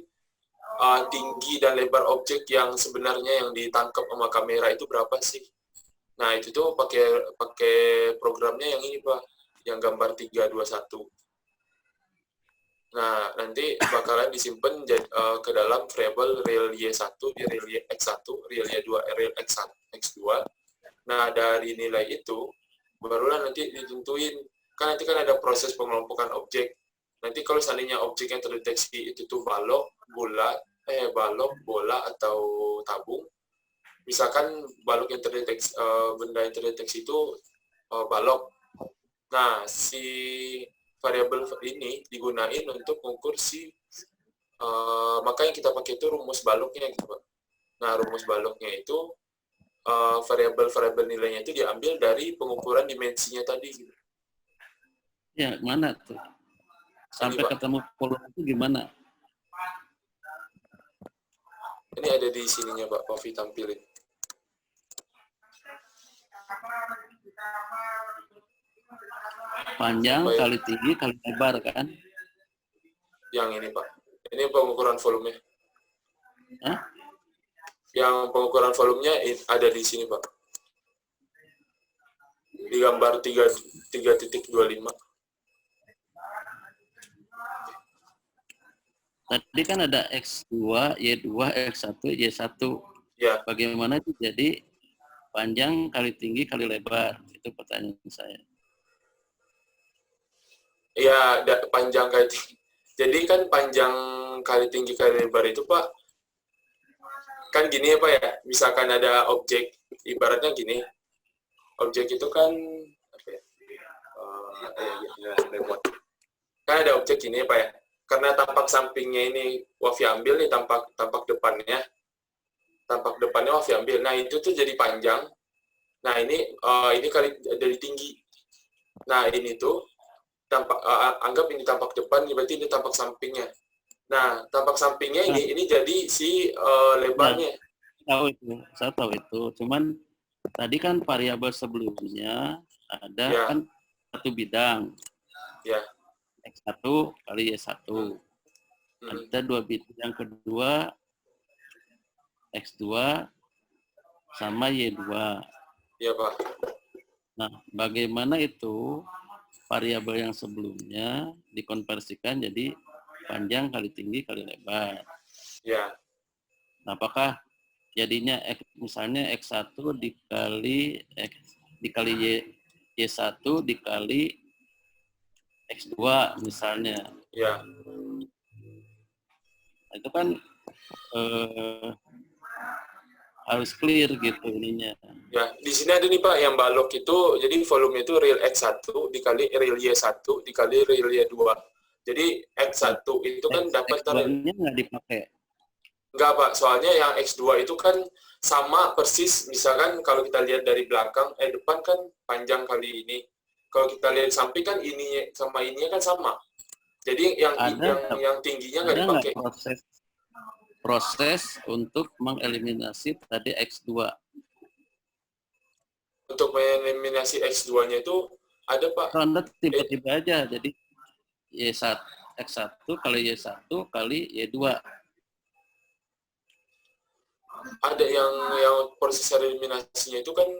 tinggi dan lebar objek yang sebenarnya yang ditangkap sama kamera itu berapa sih. Nah, itu tuh pakai programnya yang ini, Pak, yang gambar 321. Nah, nanti bakalan disimpan ke dalam variabel real Y1, real X1, real Y2, real X2. Nah, dari nilai itu barulah nanti ditentuin. Kan nanti kan ada proses pengelompokan objek. Nanti kalau seandainya objek yang terdeteksi itu tuh balok, bola atau tabung. Misalkan balok yang terdeteksi, benda yang terdeteksi itu balok. Nah, si variabel ini digunain untuk mengukur maka yang kita pakai itu rumus baloknya gitu, Pak. Nah, rumus baloknya itu variabel nilainya itu diambil dari pengukuran dimensinya tadi gitu. Ya, mana tuh? Sampai Ini, ketemu volume itu gimana? Ini ada di sininya, Pak, Povi tampilin. Panjang kali tinggi kali lebar kan? Yang ini, Pak. Ini pengukuran volumenya. Hah? Yang pengukuran volumenya ada di sini, Pak. Di gambar 3.25. Tadi kan ada X2, Y2, X1, Y1. Ya. Bagaimana itu jadi panjang kali tinggi kali lebar? Itu pertanyaan saya. Ya, panjang kali tinggi. Jadi kan panjang kali tinggi kali lebar itu Pak, kan gini ya Pak ya, misalkan ada objek, ibaratnya gini, objek itu kan, apa ya, remote. Kan ada objek gini ya Pak ya, karena tampak sampingnya ini Wafi ambil nih, tampak depannya Wafi ambil. Nah itu tuh jadi panjang. Nah ini kali dari tinggi. Nah ini tuh anggap ini tampak depan, berarti ini tampak sampingnya. Nah, tampak sampingnya ini jadi si lebarnya. Saya tahu itu. Cuman tadi kan variabel sebelumnya ada kan satu bidang. Ya. X1 kali Y1. Ada 2 bidang. Yang kedua X2 sama Y2. Iya, Pak. Nah, bagaimana itu variabel yang sebelumnya dikonversikan jadi panjang kali tinggi kali lebar. Ya. Nah, apakah jadinya misalnya X1 dikali Y1 dikali X2 misalnya. Ya. Nah, itu kan harus clear gitu ininya. Ya, di sini ada nih Pak yang balok itu, jadi volume itu real X1 dikali real Y1 dikali real Y2. Jadi X1 itu kan dapat X2-nya nggak dipakai. Enggak Pak, soalnya yang X2 itu kan sama persis, misalkan kalau kita lihat dari belakang, depan kan panjang kali ini. Kalau kita lihat samping kan ini sama ininya kan sama. Jadi yang tingginya nggak dipakai. Proses untuk mengeliminasi tadi X2. Untuk mengeliminasi X2-nya itu ada Pak. Anda tiba-tiba aja, jadi X1 kali Y1 kali Y2. Ada yang proses eliminasinya itu kan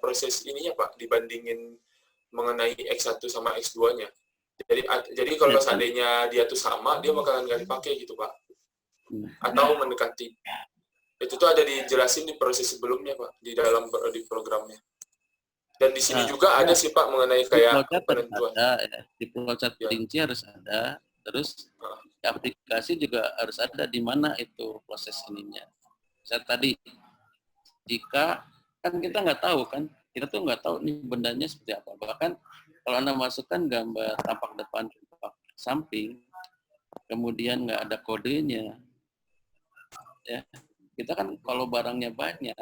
proses ininya Pak, dibandingin mengenai X1 sama X2-nya. Jadi kalau seandainya dia tuh sama, dia bakalan nggak dipakai gitu Pak. Atau mendekati. Itu tuh ada dijelasin di proses sebelumnya Pak, di dalam di programnya. Dan di sini juga ada sih Pak mengenai kayak penentuan. Di flowchart rinci harus ada, terus di aplikasi juga harus ada di mana itu proses ininya. Saya tadi, jika kan kita nggak tahu kan, kita tuh nggak tahu nih bendanya seperti apa. Bahkan kalau Anda masukkan gambar tampak depan, tampak samping, kemudian nggak ada kodenya, ya kita kan kalau barangnya banyak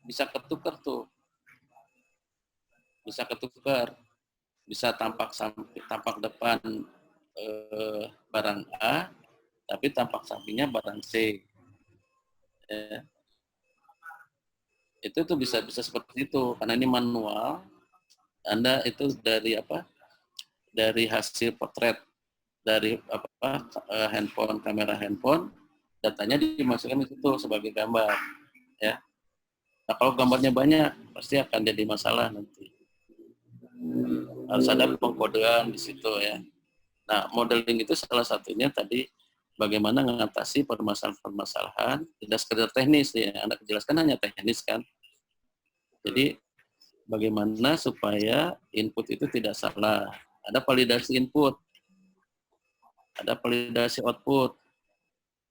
bisa ketukar tuh, bisa tampak depan barang A, tapi tampak sampingnya barang C. Ya. Itu tuh bisa seperti itu karena ini manual. Anda itu dari hasil potret dari kamera handphone, datanya dimasukkan ke situ sebagai gambar, ya. Nah, kalau gambarnya banyak, pasti akan jadi masalah nanti. Harus ada pengkodean di situ, ya. Nah, modeling itu salah satunya tadi bagaimana mengatasi permasalahan-permasalahan, tidak sekedar teknis, ya. Anda jelaskan hanya teknis, kan. Jadi, bagaimana supaya input itu tidak salah. Ada validasi input, ada validasi output,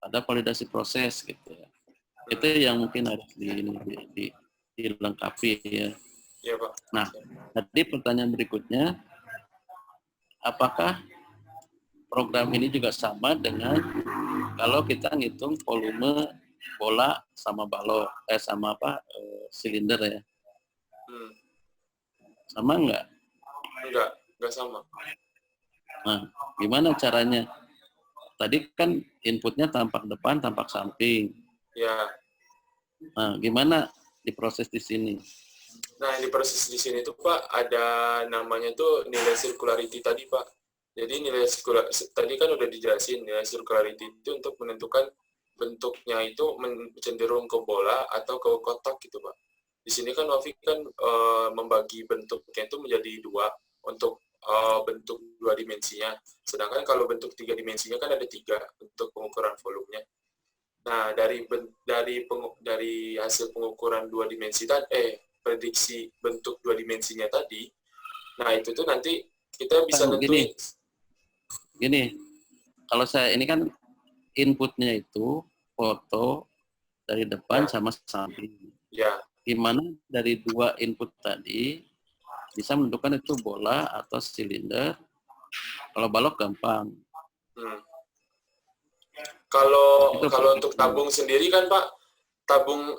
ada validasi proses gitu ya. Itu yang mungkin harus dilengkapi ya. Iya, Pak. Nah, tadi pertanyaan berikutnya, apakah program ini juga sama dengan kalau kita ngitung volume bola sama balok, silinder ya? Sama enggak? Enggak sama. Nah, gimana caranya? Tadi kan inputnya tampak depan, tampak samping. Ya. Nah, gimana diproses di sini? Nah, yang diproses di sini tuh Pak, ada namanya tuh nilai circularity tadi Pak. Jadi nilai tadi kan udah dijelasin, nilai circularity itu untuk menentukan bentuknya itu cenderung ke bola atau ke kotak gitu Pak. Di sini kan Wafi kan membagi bentuknya itu menjadi dua untuk bentuk 2 dimensinya. Sedangkan kalau bentuk 3 dimensinya kan ada 3 untuk pengukuran volumenya. Nah, dari hasil pengukuran 2 dimensi tadi, prediksi bentuk 2 dimensinya tadi, nah itu tuh nanti Kita bisa nentuin. Gini, kalau saya ini kan inputnya itu foto dari depan sama samping. Ya. Gimana dari dua input tadi bisa menentukan itu bola atau silinder? Kalau balok gampang. Kalau untuk tabung sendiri kan Pak,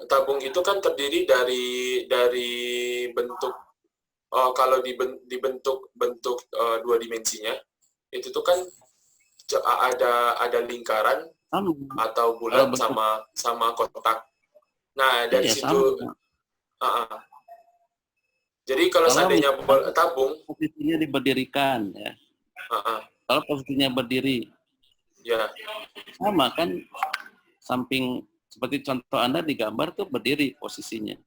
tabung itu kan terdiri dari bentuk kalau dibentuk dua dimensinya itu tuh kan ada lingkaran atau bulat sama kotak. Nah dari situ jadi kalau seandainya tabung posisinya diberdirikan ya. Kalau posisinya berdiri ya sama kan, samping seperti contoh Anda di gambar tuh berdiri posisinya.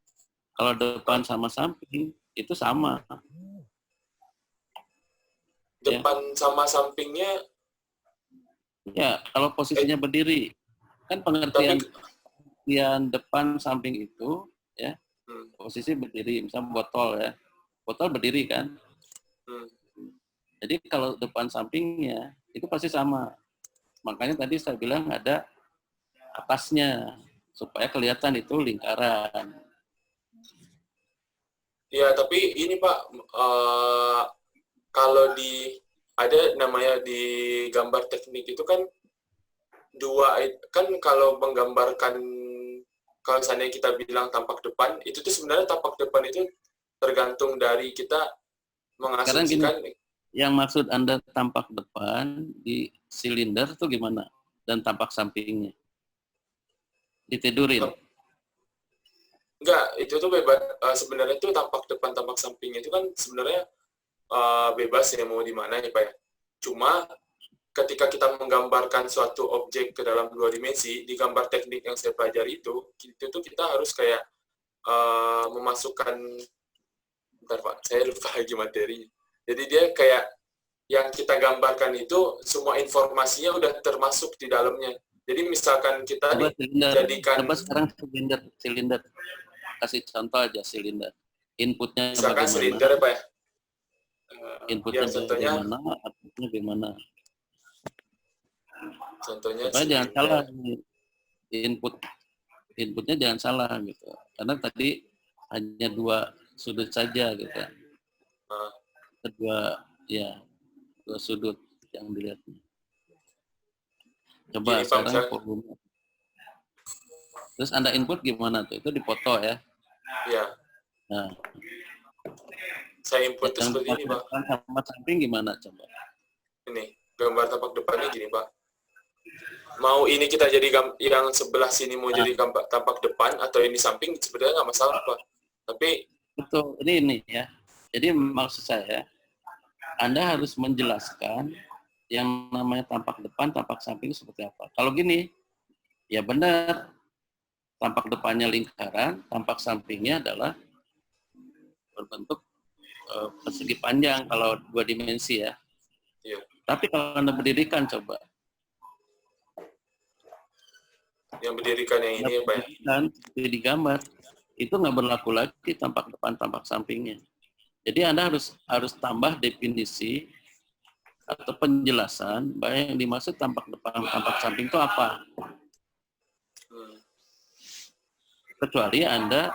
Kalau depan sama samping itu sama. Depan sama sampingnya ya, kalau posisinya berdiri kan pengertian depan samping itu ya, posisi berdiri, misalnya botol ya, botol berdiri kan. Jadi kalau depan sampingnya itu pasti sama. Makanya tadi saya bilang ada atasnya supaya kelihatan itu lingkaran. Ya, tapi ini Pak, kalau ada namanya di gambar teknik itu kan kalau menggambarkan, kalau misalnya kita bilang tampak depan, itu tuh sebenarnya tampak depan itu tergantung dari kita mengasumsikan. Yang maksud Anda tampak depan di silinder itu gimana? Dan tampak sampingnya? Ditidurin? Enggak, itu tuh bebas. Sebenarnya itu tampak depan, tampak sampingnya itu kan sebenarnya bebas ya mau di mana ya Pak ya. Cuma ketika kita menggambarkan suatu objek ke dalam dua dimensi, di gambar teknik yang saya pelajari itu tuh kita harus kayak memasukkan, bentar Pak, saya lupa lagi materinya. Jadi dia kayak yang kita gambarkan itu semua informasinya udah termasuk di dalamnya. Jadi misalkan kita jadikan, coba sekarang silinder. Kasih contoh aja silinder. Inputnya misalkan bagaimana? silinder Pak ya. Inputnya bagaimana? Outputnya bagaimana? Contohnya supaya jangan salah. Inputnya jangan salah gitu. Karena tadi hanya dua sudut saja gitu. Dua sudut yang dilihat. Coba gini, sekarang volume. Terus Anda input gimana tuh? Itu dipoto ya? Iya. Nah, saya input itu seperti ini Pak. Sama samping gimana coba? Ini gambar tampak depannya gini Pak. Mau ini kita jadi yang sebelah sini mau jadi tampak depan atau ini samping sebenarnya nggak masalah Pak. Tapi betul, ini ya. Jadi maksud saya, Anda harus menjelaskan yang namanya tampak depan, tampak samping seperti apa. Kalau gini, ya benar, tampak depannya lingkaran, tampak sampingnya adalah berbentuk persegi panjang kalau dua dimensi ya. Iya. Tapi kalau Anda berdirikan coba. Yang berdirikan yang ini ya Pak ya? Di gambar, itu nggak berlaku lagi tampak depan, tampak sampingnya. Jadi Anda harus tambah definisi atau penjelasan bahwa yang dimaksud tampak depan, tampak samping itu apa. Kecuali Anda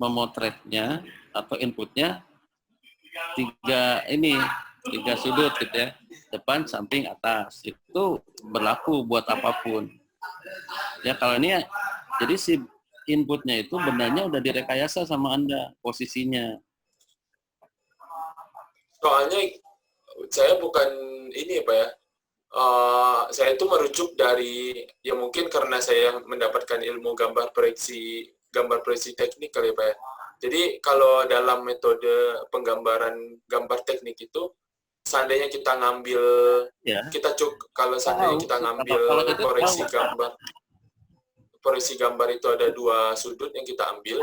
memotretnya atau inputnya tiga sudut gitu ya, depan, samping, atas, itu berlaku buat apapun. Ya kalau ini jadi si inputnya itu benarnya udah direkayasa sama Anda posisinya. Soalnya saya bukan ini Pak ya. Saya itu merujuk dari, ya mungkin karena saya mendapatkan ilmu gambar proyeksi teknik kali ya Pak ya. Jadi kalau dalam metode penggambaran gambar teknik itu, seandainya kita ngambil, kalau seandainya kita ngambil proyeksi gambar itu ada dua sudut yang kita ambil,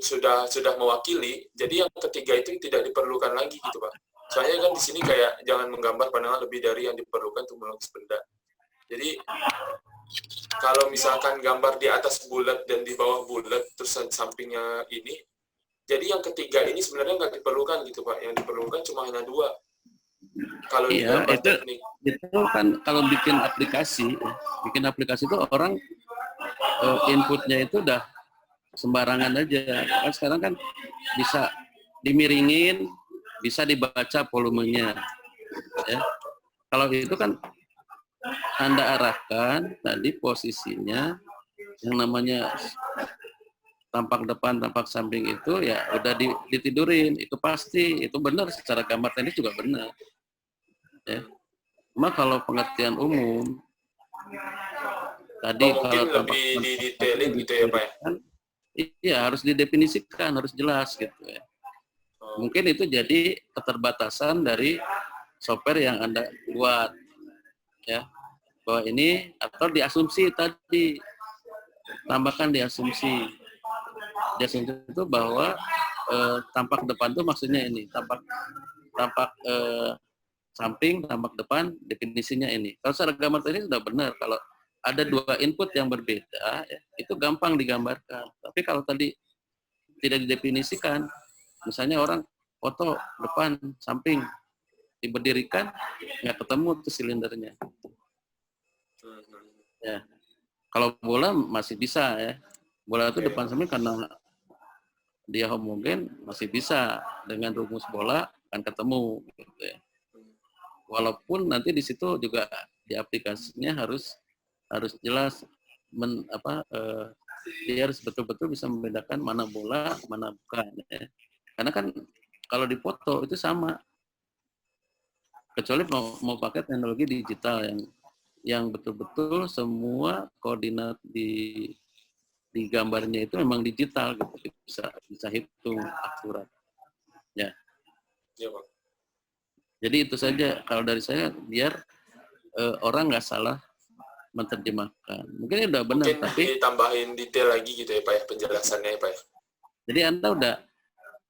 sudah mewakili, jadi yang ketiga itu tidak diperlukan lagi gitu Pak. Soalnya kan di sini kayak jangan menggambar pandangan lebih dari yang diperlukan untuk melukis benda. Jadi kalau misalkan gambar di atas bulat dan di bawah bulat, terus sampingnya ini, jadi yang ketiga ini sebenarnya nggak diperlukan gitu Pak. Yang diperlukan cuma hanya 2. Kalau di Iya, gambar itu teknik. kan kalau bikin aplikasi itu orang inputnya itu udah sembarangan aja. Kan sekarang kan bisa dimiringin, bisa dibaca volumenya. Ya. Kalau itu kan Anda arahkan tadi posisinya yang namanya tampak depan, tampak samping itu ya udah ditidurin. Itu pasti, itu benar secara gambar teknis juga benar. Ya. Cuma kalau pengertian umum tadi mungkin kalau lebih didetailin gitu ya Pak ya? Iya, harus didefinisikan, harus jelas gitu ya. Mungkin itu jadi keterbatasan dari software yang Anda buat ya. Bahwa ini atau diasumsi tadi, tambahkan diasumsi. Diasumsi itu bahwa tampak depan itu maksudnya ini, tampak samping, tampak depan, definisinya ini. Kalau secara gambar tadi sudah benar. Kalau ada 2 input yang berbeda, ya, itu gampang digambarkan. Tapi kalau tadi tidak didefinisikan, misalnya orang foto depan, samping, diberdirikan, nggak ketemu tuh silindernya. Ya. Kalau bola masih bisa ya. Bola itu depan samping karena dia homogen masih bisa dengan rumus bola akan ketemu gitu ya. Walaupun nanti di situ juga di aplikasinya harus jelas dia harus betul-betul bisa membedakan mana bola, mana bukan ya. Karena kan kalau di foto itu sama. Kecuali mau pakai teknologi digital yang betul-betul semua koordinat di gambarnya itu memang digital gitu, bisa hitung akurat. Ya. Iya, Pak. Jadi itu saja kalau dari saya biar orang nggak salah menerjemahkan. Mungkin udah benar, Mungkin tapi ditambahin detail lagi gitu ya Pak ya, penjelasannya ya Pak ya. Jadi Anda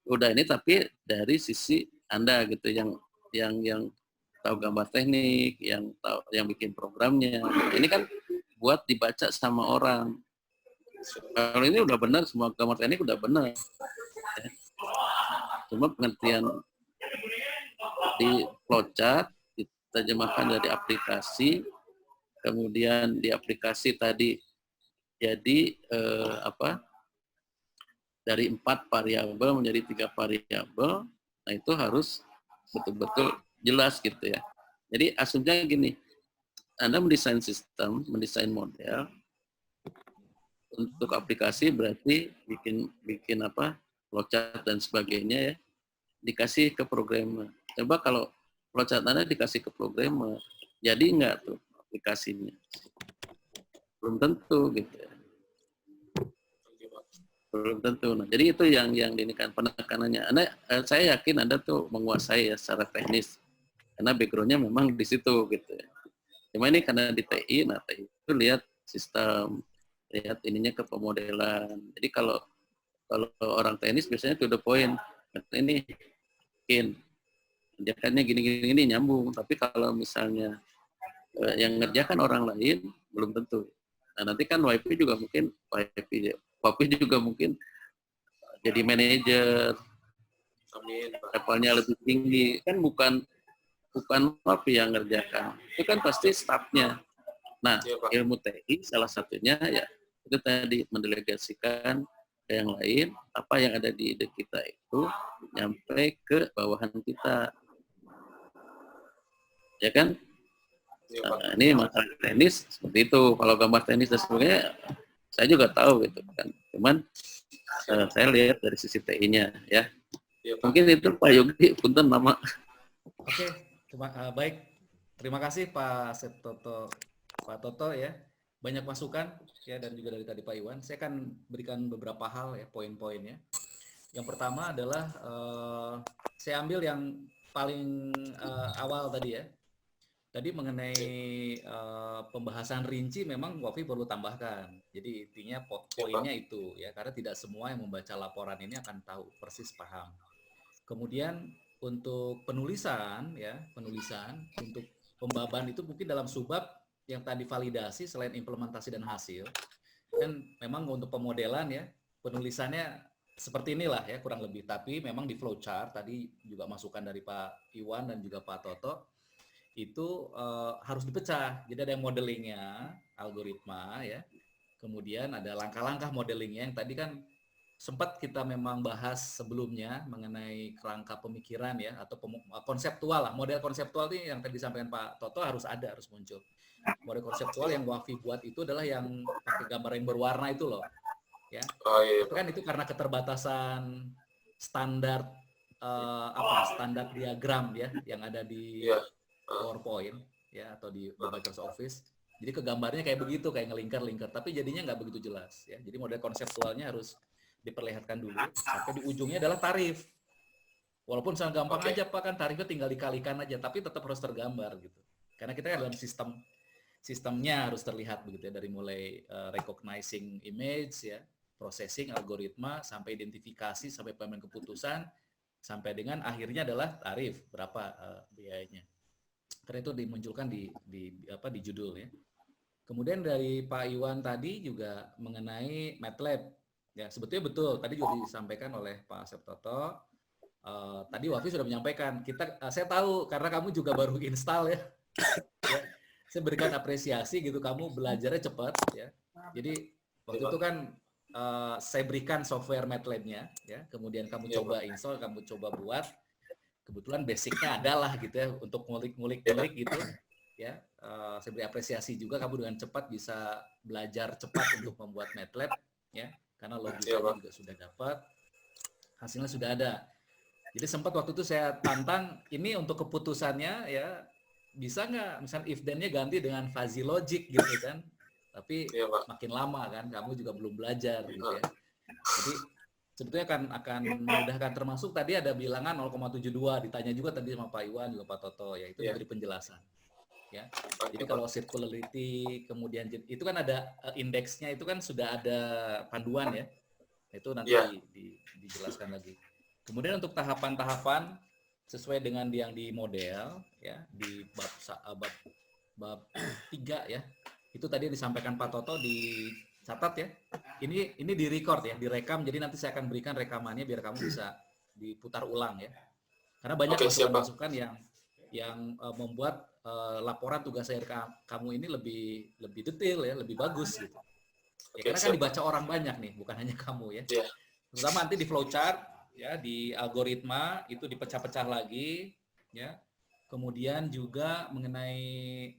udah ini tapi dari sisi Anda gitu yang tahu gambar teknik, yang bikin programnya. Ini kan buat dibaca sama orang. Kalau ini udah benar, semua gambar teknik udah benar. Ya. Cuma pengertian di flowchart diterjemahkan dari aplikasi, kemudian di aplikasi tadi jadi dari 4 variabel menjadi 3 variabel. Nah itu harus betul-betul jelas gitu ya. Jadi asumsinya gini, Anda mendesain sistem, mendesain model untuk aplikasi berarti bikin flowchart dan sebagainya ya, dikasih ke programmer. Coba kalau flowchart Anda dikasih ke programmer, jadi enggak tuh aplikasinya? Belum tentu gitu ya. Belum tentu. Nah, jadi itu yang diinikan penekanannya. Saya yakin Anda tuh menguasai ya secara teknis. Karena background-nya memang di situ gitu ya. Cuma ini karena di TI, nah TI itu lihat sistem, lihat ininya ke pemodelan. Jadi kalau orang teknis biasanya to the point. Ini mungkin kerjakannya gini nyambung. Tapi kalau misalnya yang ngerjakan orang lain belum tentu. Nah, nanti kan WIP juga mungkin WIP juga mungkin jadi manajer, levelnya lebih tinggi, kan bukan WIP yang ngerjakan, itu kan pasti staffnya. Nah, ilmu TI salah satunya ya itu tadi mendelegasikan ke yang lain, apa yang ada di ide kita itu nyampe ke bawahan kita, ya kan? Nah, ini masalah teknis seperti itu. Kalau gambar teknis dan sebagainya, saya juga tahu gitu kan. Cuman saya lihat dari sisi TI-nya ya. Mungkin itu Pak Yogi, punten nama. Oke, baik. Terima kasih Pak Toto ya. Banyak masukan ya dan juga dari tadi Pak Iwan. Saya akan berikan beberapa hal ya, poin-poinnya. Yang pertama adalah saya ambil yang paling awal tadi ya. Tadi mengenai pembahasan rinci memang Wafi perlu tambahkan. Jadi intinya poinnya itu ya, karena tidak semua yang membaca laporan ini akan tahu persis paham. Kemudian untuk penulisan untuk pembaban itu mungkin dalam subbab yang tadi validasi selain implementasi dan hasil, kan memang untuk pemodelan ya, penulisannya seperti inilah ya kurang lebih. Tapi memang di flowchart tadi juga masukan dari Pak Iwan dan juga Pak Toto itu harus dipecah. Jadi ada yang modelingnya, algoritma ya. Kemudian ada langkah-langkah modelingnya yang tadi kan sempat kita memang bahas sebelumnya mengenai kerangka pemikiran ya atau konseptual lah. Model konseptual ini yang tadi disampaikan Pak Toto harus muncul. Model konseptual yang Wafi buat itu adalah yang pakai gambar yang berwarna itu loh. Ya. Iya, Itu kan itu karena keterbatasan standar standar diagram ya yang ada di PowerPoint ya atau di Microsoft Office. Jadi kegambarnya kayak begitu, kayak ngelingkar-lingkar, tapi jadinya nggak begitu jelas ya. Jadi model konseptualnya harus diperlihatkan dulu sampai di ujungnya adalah tarif. Walaupun sangat gampang aja Pak, kan tarifnya tinggal dikalikan aja, tapi tetap harus tergambar gitu. Karena kita dalam sistemnya harus terlihat begitu ya, dari mulai recognizing image ya, processing algoritma sampai identifikasi sampai pengambilan keputusan sampai dengan akhirnya adalah tarif berapa biayanya. Karena itu dimunculkan di judul ya. Kemudian dari Pak Iwan tadi juga mengenai MATLAB. Ya, sebetulnya betul. Tadi juga disampaikan oleh Pak Asep Toto. Tadi Wafi sudah menyampaikan. Saya tahu karena kamu juga baru install ya. Ya. Saya berikan apresiasi gitu. Kamu belajarnya cepat ya. Jadi waktu itu kan saya berikan software MATLAB-nya ya. Kemudian kamu coba install, kamu coba buat. Kebetulan basicnya adalah gitu ya untuk ngulik gitu ya. Saya beri apresiasi juga kamu dengan cepat bisa belajar cepat untuk membuat MATLAB ya. Karena logikanya juga sudah dapat, hasilnya sudah ada. Jadi sempat waktu itu saya tantang, ini untuk keputusannya ya, bisa nggak, misalnya if then-nya ganti dengan fuzzy logic gitu kan. Tapi makin lama kan, kamu juga belum belajar gitu ya. Jadi sebetulnya akan memudahkan, termasuk tadi ada bilangan 0,72, ditanya juga tadi sama Pak Iwan, juga Pak Toto, ya itu dari penjelasan. Ya. Jadi kalau circularity kemudian itu kan ada indeksnya, itu kan sudah ada panduan ya. Itu nanti dijelaskan lagi. Kemudian untuk tahapan-tahapan sesuai dengan yang di model ya di bab 3 ya. Itu tadi disampaikan Pak Toto, dicatat ya. Ini di record ya, direkam, jadi nanti saya akan berikan rekamannya biar kamu bisa diputar ulang ya. Karena banyak masukan-masukan yang membuat laporan tugas akhir kamu ini lebih detail ya, lebih bagus gitu. Ya, karena kan dibaca orang banyak nih, bukan hanya kamu ya. Terutama nanti di flowchart ya, di algoritma itu dipecah-pecah lagi ya. Kemudian juga mengenai,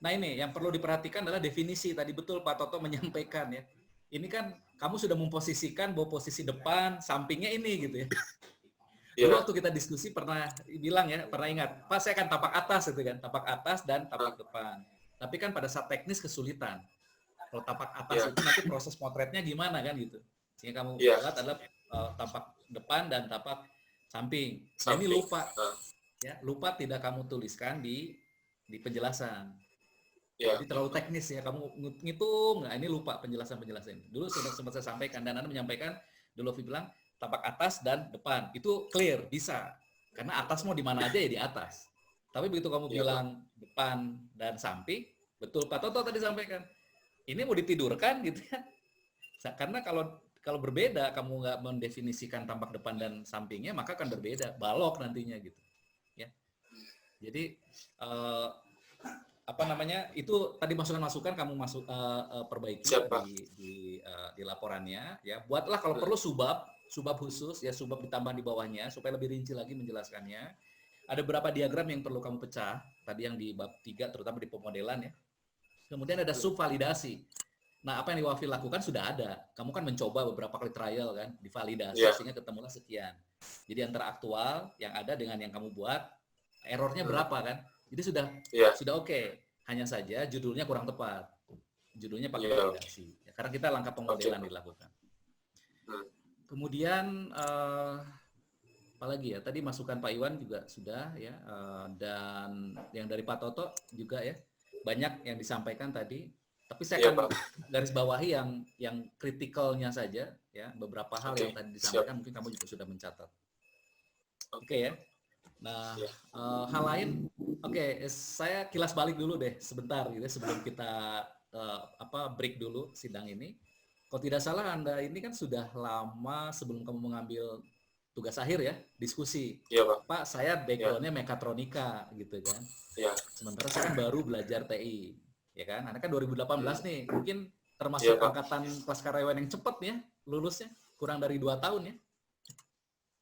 nah ini yang perlu diperhatikan adalah definisi. Tadi betul Pak Toto menyampaikan ya. Ini kan kamu sudah memposisikan bahwa posisi depan, sampingnya ini gitu ya. Dulu waktu kita diskusi pernah bilang ya, pernah ingat, Pak saya akan tapak atas gitu kan, tapak atas dan tapak depan. Tapi kan pada saat teknis kesulitan. Kalau tapak atas itu nanti proses potretnya gimana kan gitu. Sehingga kamu buat adalah tapak depan dan tapak samping. Nah, ini lupa. Ya, lupa tidak kamu tuliskan di penjelasan. Jadi terlalu teknis ya, kamu ngitung, nah ini lupa penjelasan-penjelasan. Dulu sudah sempat saya sampaikan, dan Anda menyampaikan, dulu Lofi bilang, tapak atas dan depan. Itu clear, bisa. Karena atas mau di mana aja ya di atas. Tapi begitu kamu bilang depan dan samping, betul Pak Toto tadi sampaikan, ini mau ditidurkan gitu ya. Karena kalau berbeda, kamu nggak mendefinisikan tampak depan dan sampingnya, maka akan berbeda. Balok nantinya gitu. Ya. Jadi, itu tadi masukan-masukan kamu perbaiki di laporannya ya. Buatlah kalau perlu subbab khusus ya, subbab ditambah di bawahnya supaya lebih rinci lagi menjelaskannya. Ada beberapa diagram yang perlu kamu pecah tadi yang di bab 3 terutama di pemodelan ya. Kemudian ada subvalidasi. Nah, apa yang Wafi lakukan sudah ada. Kamu kan mencoba beberapa kali trial kan, divalidasi sehingga ketemulah sekian. Jadi antara aktual yang ada dengan yang kamu buat, errornya berapa kan? Jadi sudah oke. Hanya saja judulnya kurang tepat. Judulnya pakai validasi. Ya, karena kita langkah pemodelan dilakukan. Kemudian apalagi ya? Tadi masukan Pak Iwan juga sudah ya, dan yang dari Pak Toto juga ya. Banyak yang disampaikan tadi. Tapi saya akan garis bawahi yang kritikalnya saja ya. Beberapa hal yang tadi disampaikan mungkin kamu juga sudah mencatat. Oke ya. Nah, Ya. hal lain, oke, saya kilas balik dulu deh sebentar gitu ya, sebelum kita break dulu sidang ini. Kalau tidak salah Anda ini kan sudah lama sebelum kamu mengambil tugas akhir ya, diskusi. Iya, Pak. Pak, saya background-nya mekatronika gitu kan. Ya. Sementara saya kan baru belajar TI, ya kan? Anda kan 2018 nih, mungkin Iya, termasuk Pak. angkatan kelas karyawan yang cepat ya, lulusnya kurang dari 2 tahun ya.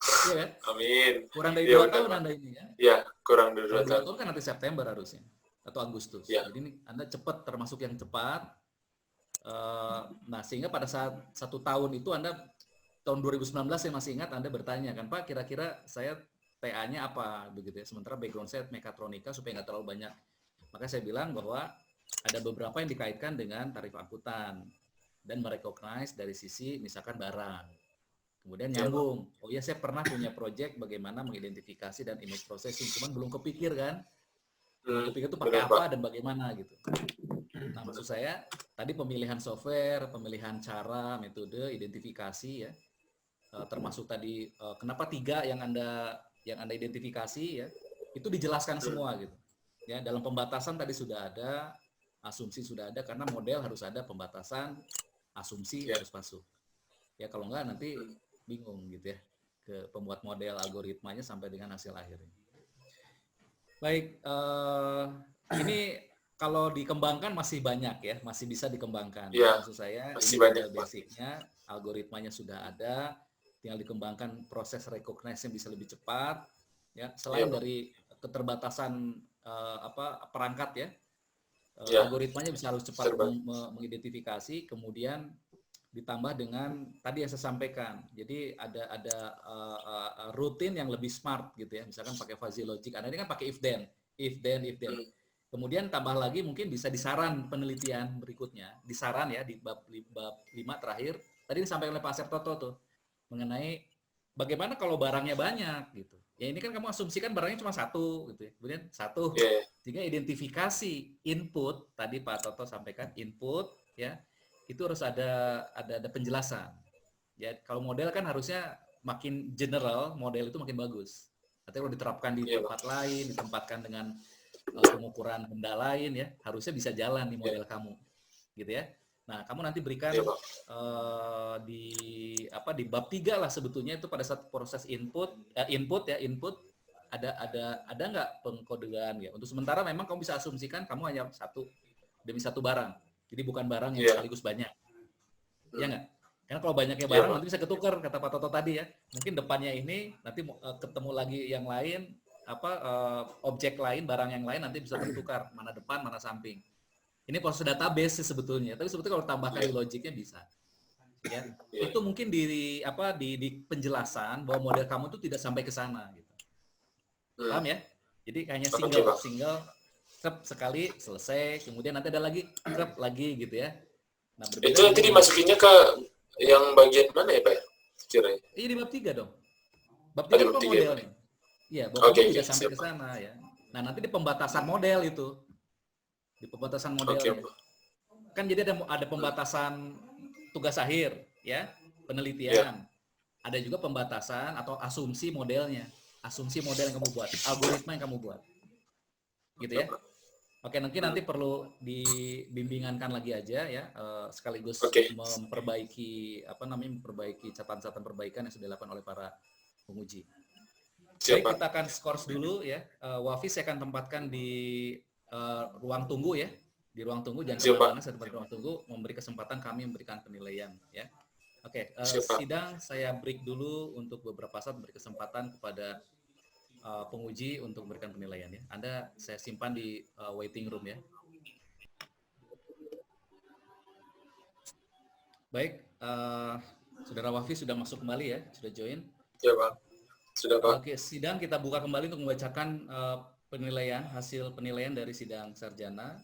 Iya kan? Amin. Kurang dari Iya, 2 benar, tahun Pak. Anda ini ya. Ya, kurang dari 2 Kalau 2 tahun. tahun kan nanti September harusnya atau Agustus. Ya. Jadi ini Anda cepat, termasuk yang cepat. Nah, sehingga pada saat 1 tahun itu Anda tahun 2019 saya masih ingat Anda bertanya kan, Pak, kira-kira saya TA-nya apa begitu ya. Sementara background saya mekatronika supaya nggak terlalu banyak. Maka saya bilang bahwa ada beberapa yang dikaitkan dengan tarif angkutan dan merecognize dari sisi misalkan barang. Kemudian nyambung. Oh iya, saya pernah punya project bagaimana mengidentifikasi dan image processing, cuman belum kepikir kan. Belum kepikir itu pakai Benar, apa Pak. dan bagaimana gitu. Nah, maksud saya tadi pemilihan software, pemilihan cara, metode, identifikasi ya. Termasuk tadi kenapa 3 yang Anda identifikasi ya, itu dijelaskan semua gitu. Ya, dalam pembatasan tadi sudah ada, asumsi sudah ada, karena model harus ada pembatasan, asumsi harus masuk. Ya kalau enggak nanti bingung gitu ya ke pembuat model, algoritmanya sampai dengan hasil akhirnya. Baik, ini kalau dikembangkan masih banyak ya, masih bisa dikembangkan. Ya, Maksud saya masih ini banyak, model basicnya, algoritmanya sudah ada, tinggal dikembangkan proses recognition bisa lebih cepat. Ya, selain dari keterbatasan perangkat ya, algoritmanya bisa harus cepat mengidentifikasi, kemudian ditambah dengan tadi yang saya sampaikan. Jadi ada rutin yang lebih smart gitu ya. Misalkan pakai fuzzy logic. Anda ini kan pakai if then. Kemudian tambah lagi mungkin bisa disaran penelitian berikutnya. Disaran ya di bab 5 terakhir. Tadi disampaikan oleh Pak Sertoto tuh mengenai bagaimana kalau barangnya banyak gitu. Ya ini kan kamu asumsikan barangnya cuma 1 gitu ya. Kemudian 1. Sehingga identifikasi input tadi Pak Toto sampaikan input ya. Itu harus ada penjelasan. Ya, kalau model kan harusnya makin general, model itu makin bagus. Artinya kalau diterapkan di tempat lain, ditempatkan dengan pengukuran benda lain ya, harusnya bisa jalan di model kamu. Gitu ya. Nah, kamu nanti berikan di bab 3 lah sebetulnya itu pada saat proses input ada nggak pengkodean ya. Untuk sementara memang kamu bisa asumsikan kamu hanya demi satu barang. Jadi bukan barang yang sekaligus banyak. Ya nggak? Karena kalau banyaknya barang nanti bisa ketukar, kata Pak Toto tadi ya. Mungkin depannya ini, nanti ketemu lagi yang lain, objek lain, barang yang lain nanti bisa tertukar. Mana depan, mana samping. Ini proses database sih sebetulnya. Tapi sebetulnya kalau tambahkan di logiknya bisa. Ya. Itu mungkin di penjelasan bahwa model kamu itu tidak sampai ke sana. Gitu. Paham ya? Jadi hanya single sekali selesai, kemudian nanti ada lagi lagi gitu ya. Nah, itu nanti dimasukinnya ke yang bagian mana ya Pak ya? Kiranya. Iya di bab 3 dong. Bab 3 itu modelnya. Iya, bab 3 tidak sampai ke sana ya. Nah, nanti di pembatasan model itu. Di pembatasan modelnya. Kan jadi ada pembatasan tugas akhir ya, penelitian. Ada juga pembatasan atau asumsi modelnya. Asumsi model yang kamu buat, algoritma yang kamu buat. Gitu ya. Oke, nanti perlu dibimbingankan lagi aja ya, sekaligus memperbaiki memperbaiki catatan perbaikan yang sudah dilakukan oleh para penguji. Baik, kita akan skors dulu ya. Wafi saya akan tempatkan di ruang tunggu ya. Di ruang tunggu, jangan kemana-mana, saya tempat di ruang tunggu, memberi kesempatan kami memberikan penilaian ya. Oke, sidang saya break dulu untuk beberapa saat, memberi kesempatan kepada penguji untuk memberikan penilaian ya. Anda saya simpan di waiting room ya. Baik, Saudara Wafi sudah masuk kembali ya, sudah join. Ya Pak, sudah Pak. Oke, sidang kita buka kembali untuk membacakan hasil penilaian dari sidang sarjana.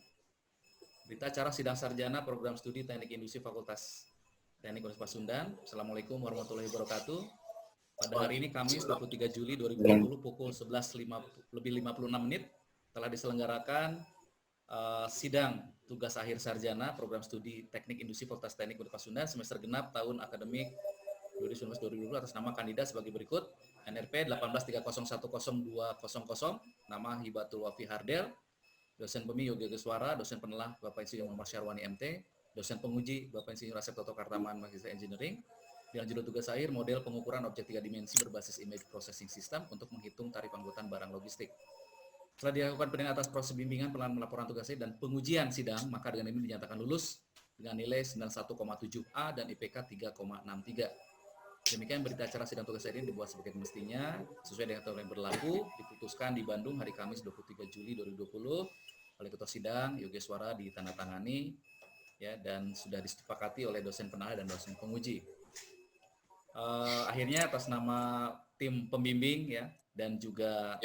Berita acara sidang sarjana program studi Teknik Industri Fakultas Teknik Universitas Pasundan. Assalamualaikum warahmatullahi wabarakatuh. Pada hari ini Kamis 23 Juli 2020 pukul 11:56 telah diselenggarakan sidang tugas akhir sarjana program studi Teknik Industri Fakultas Teknik Universitas Pasundan semester genap tahun akademik 2019-2020 atas nama kandidat sebagai berikut. NRP 1830102000, nama Hibatul Wafi Hardel, dosen pembimbing Yogi Geswara, dosen penelah Bapak Insinyur Muhammad Syarwani MT, dosen penguji Bapak Insinyur Asep Toto Kartaman Magister Engineering, dengan judul tugas akhir model pengukuran objek 3 dimensi berbasis image processing system untuk menghitung tarif angkutan barang logistik. Setelah dilakukan penilaian atas proses bimbingan, pelaporan tugas akhir dan pengujian sidang, maka dengan ini dinyatakan lulus dengan nilai 91,7A dan IPK 3,63. Demikian berita acara sidang tugas akhir ini dibuat sebagai mestinya sesuai dengan aturan yang berlaku, diputuskan di Bandung hari Kamis 23 Juli 2020 oleh Ketua Sidang Yogi Geswara, ditandatangani ya, dan sudah disepakati oleh dosen penalah dan dosen penguji. Akhirnya atas nama tim pembimbing ya dan juga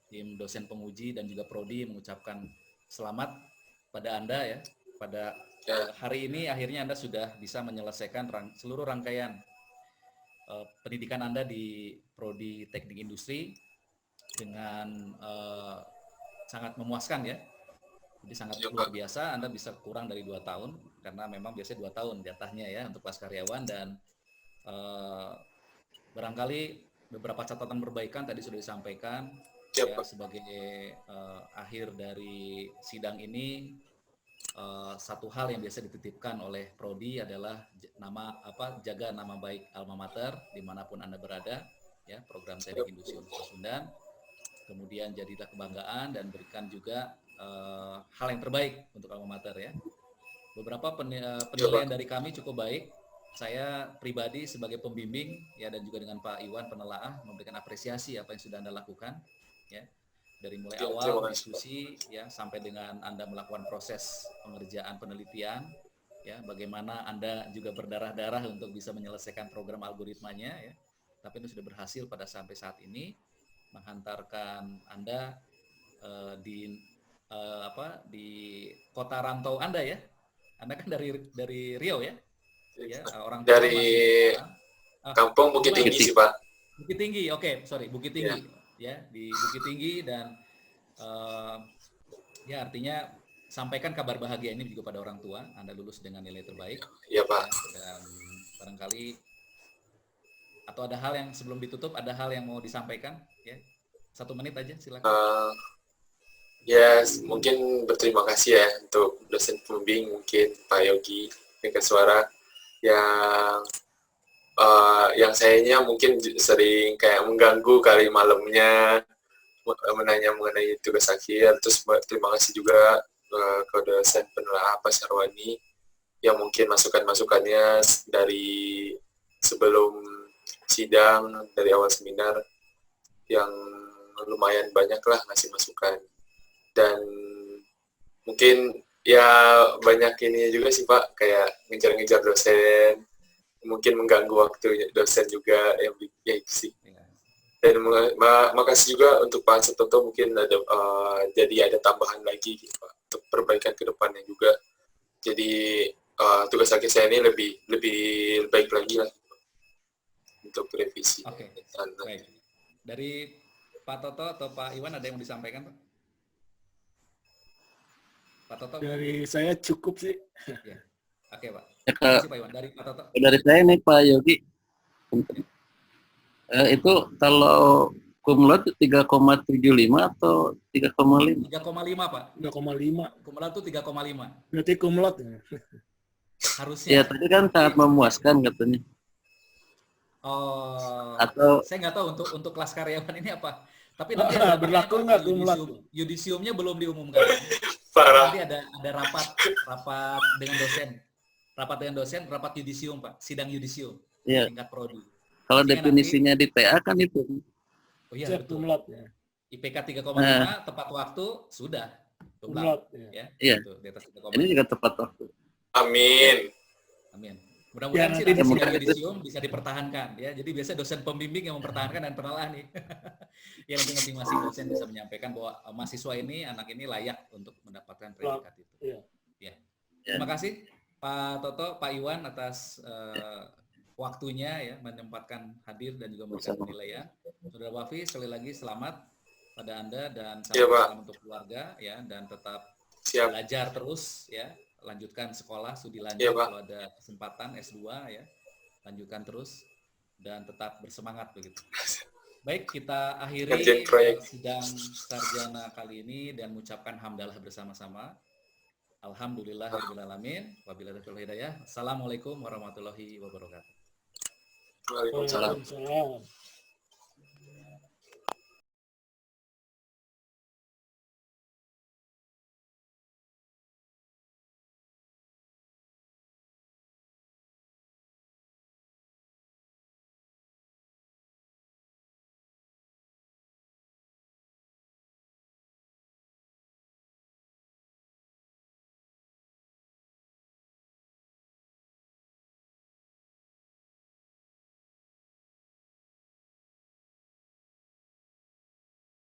tim dosen penguji dan juga prodi mengucapkan selamat pada Anda ya, pada hari ini akhirnya Anda sudah bisa menyelesaikan seluruh rangkaian pendidikan Anda di prodi Teknik Industri dengan sangat memuaskan ya. Jadi sangat luar biasa, Anda bisa kurang dari 2 tahun karena memang biasanya 2 tahun jatahnya ya untuk kelas karyawan, dan barangkali beberapa catatan perbaikan tadi sudah disampaikan ya, sebagai akhir dari sidang ini. Satu hal yang biasa dititipkan oleh prodi adalah jaga nama baik alma mater dimanapun Anda berada ya, program Teknik Industri Universitas Sundan. Kemudian jadilah kebanggaan dan berikan juga hal yang terbaik untuk alma mater ya. Beberapa penilaian dari kami cukup baik. Saya pribadi sebagai pembimbing ya, dan juga dengan Pak Iwan penelaah memberikan apresiasi apa yang sudah Anda lakukan ya, dari mulai awal diskusi ya sampai dengan Anda melakukan proses pengerjaan penelitian ya, bagaimana Anda juga berdarah-darah untuk bisa menyelesaikan program algoritmanya ya, tapi itu sudah berhasil pada sampai saat ini menghantarkan Anda di kota rantau Anda ya. Anda kan dari Riau ya? Ya, orang tua dari kampung Bukit Tinggi sih Pak. Bukit Tinggi, oke, sorry, Bukit Tinggi ya, di Bukit Tinggi, dan ya artinya sampaikan kabar bahagia ini juga pada orang tua, Anda lulus dengan nilai terbaik. Iya Pak. Ya, dan barangkali atau ada hal yang sebelum ditutup, ada hal yang mau disampaikan ya, 1 menit aja silakan. Ya mungkin berterima kasih ya untuk dosen pembimbing mungkin Pak Yogi Geswara yang sayanya mungkin sering kayak mengganggu kali malamnya menanya mengenai tugas akhir. Terus terima kasih juga ke dosen penelah Pak Syarwani yang mungkin masukannya dari sebelum sidang, dari awal seminar, yang lumayan banyak lah ngasih masukan. Dan mungkin ya banyak ini juga sih Pak, kayak ngejar-ngejar dosen, mungkin mengganggu waktu dosen juga ya sih. Dan makasih juga untuk Pak Setoto, mungkin ada jadi ada tambahan lagi gitu Pak untuk perbaikan ke depannya juga. Jadi tugas akhir saya ini lebih baik lagi lah untuk revisi. Oke. Baik. Dari Pak Toto atau Pak Iwan ada yang mau disampaikan Pak? Pak Toto? Dari saya cukup sih. Ya. Oke Pak. Ya, Terima kasih Pak Iwan. Dari Pak Toto? Dari saya nih Pak Yogi. Itu kalau kumlot 3,75 atau 3,5? 3,5 Pak. 3,5. Kumlot itu 3,5. Berarti kumlot ya? Harusnya. Ya tadi kan sangat memuaskan katanya. Oh. Atau saya nggak tahu untuk kelas karyawan ini apa. Tapi nanti ada berlaku nggak kumlot? Yudisiumnya belum diumumkan. Parah. Nanti ada rapat dengan dosen. Rapat yudisium Pak. Sidang yudisium. ya, Tingkat prodi. kalau definisinya di TA kan itu. Oh iya, betul. Kumlot ya. IPK 3,5 tepat waktu sudah. Kumlot ya. Iya. Itu, di atas 3,5. Ini juga tepat waktu. Amin. Amin. Mudah-mudahan Ya, sih nanti nanti sidang mudah-mudahan yudisium bisa dipertahankan ya. Jadi biasa dosen pembimbing yang mempertahankan dan penelah nih. Ya nanti masing-masing dosen bisa menyampaikan bahwa mahasiswa ini, anak ini layak untuk mendapatkan predikat itu. Iya. Ya. Terima kasih Pak Toto, Pak Iwan atas waktunya ya, menempatkan hadir dan juga memberikan penilaian. Saudara Wafi, sekali lagi selamat pada Anda dan salam untuk keluarga ya, dan tetap belajar terus ya, lanjutkan sekolah studi lanjut kalau ada kesempatan S2 ya, lanjutkan terus dan tetap bersemangat begitu. Baik, kita akhiri Kajian proyek. sidang sarjana kali ini dan mengucapkan hamdalah bersama-sama. Alhamdulillahirrahmanirrahim. Wabillahi taufiq wal hidayah. Assalamualaikum warahmatullahi wabarakatuh. Waalaikumsalam. Waalaikumsalam.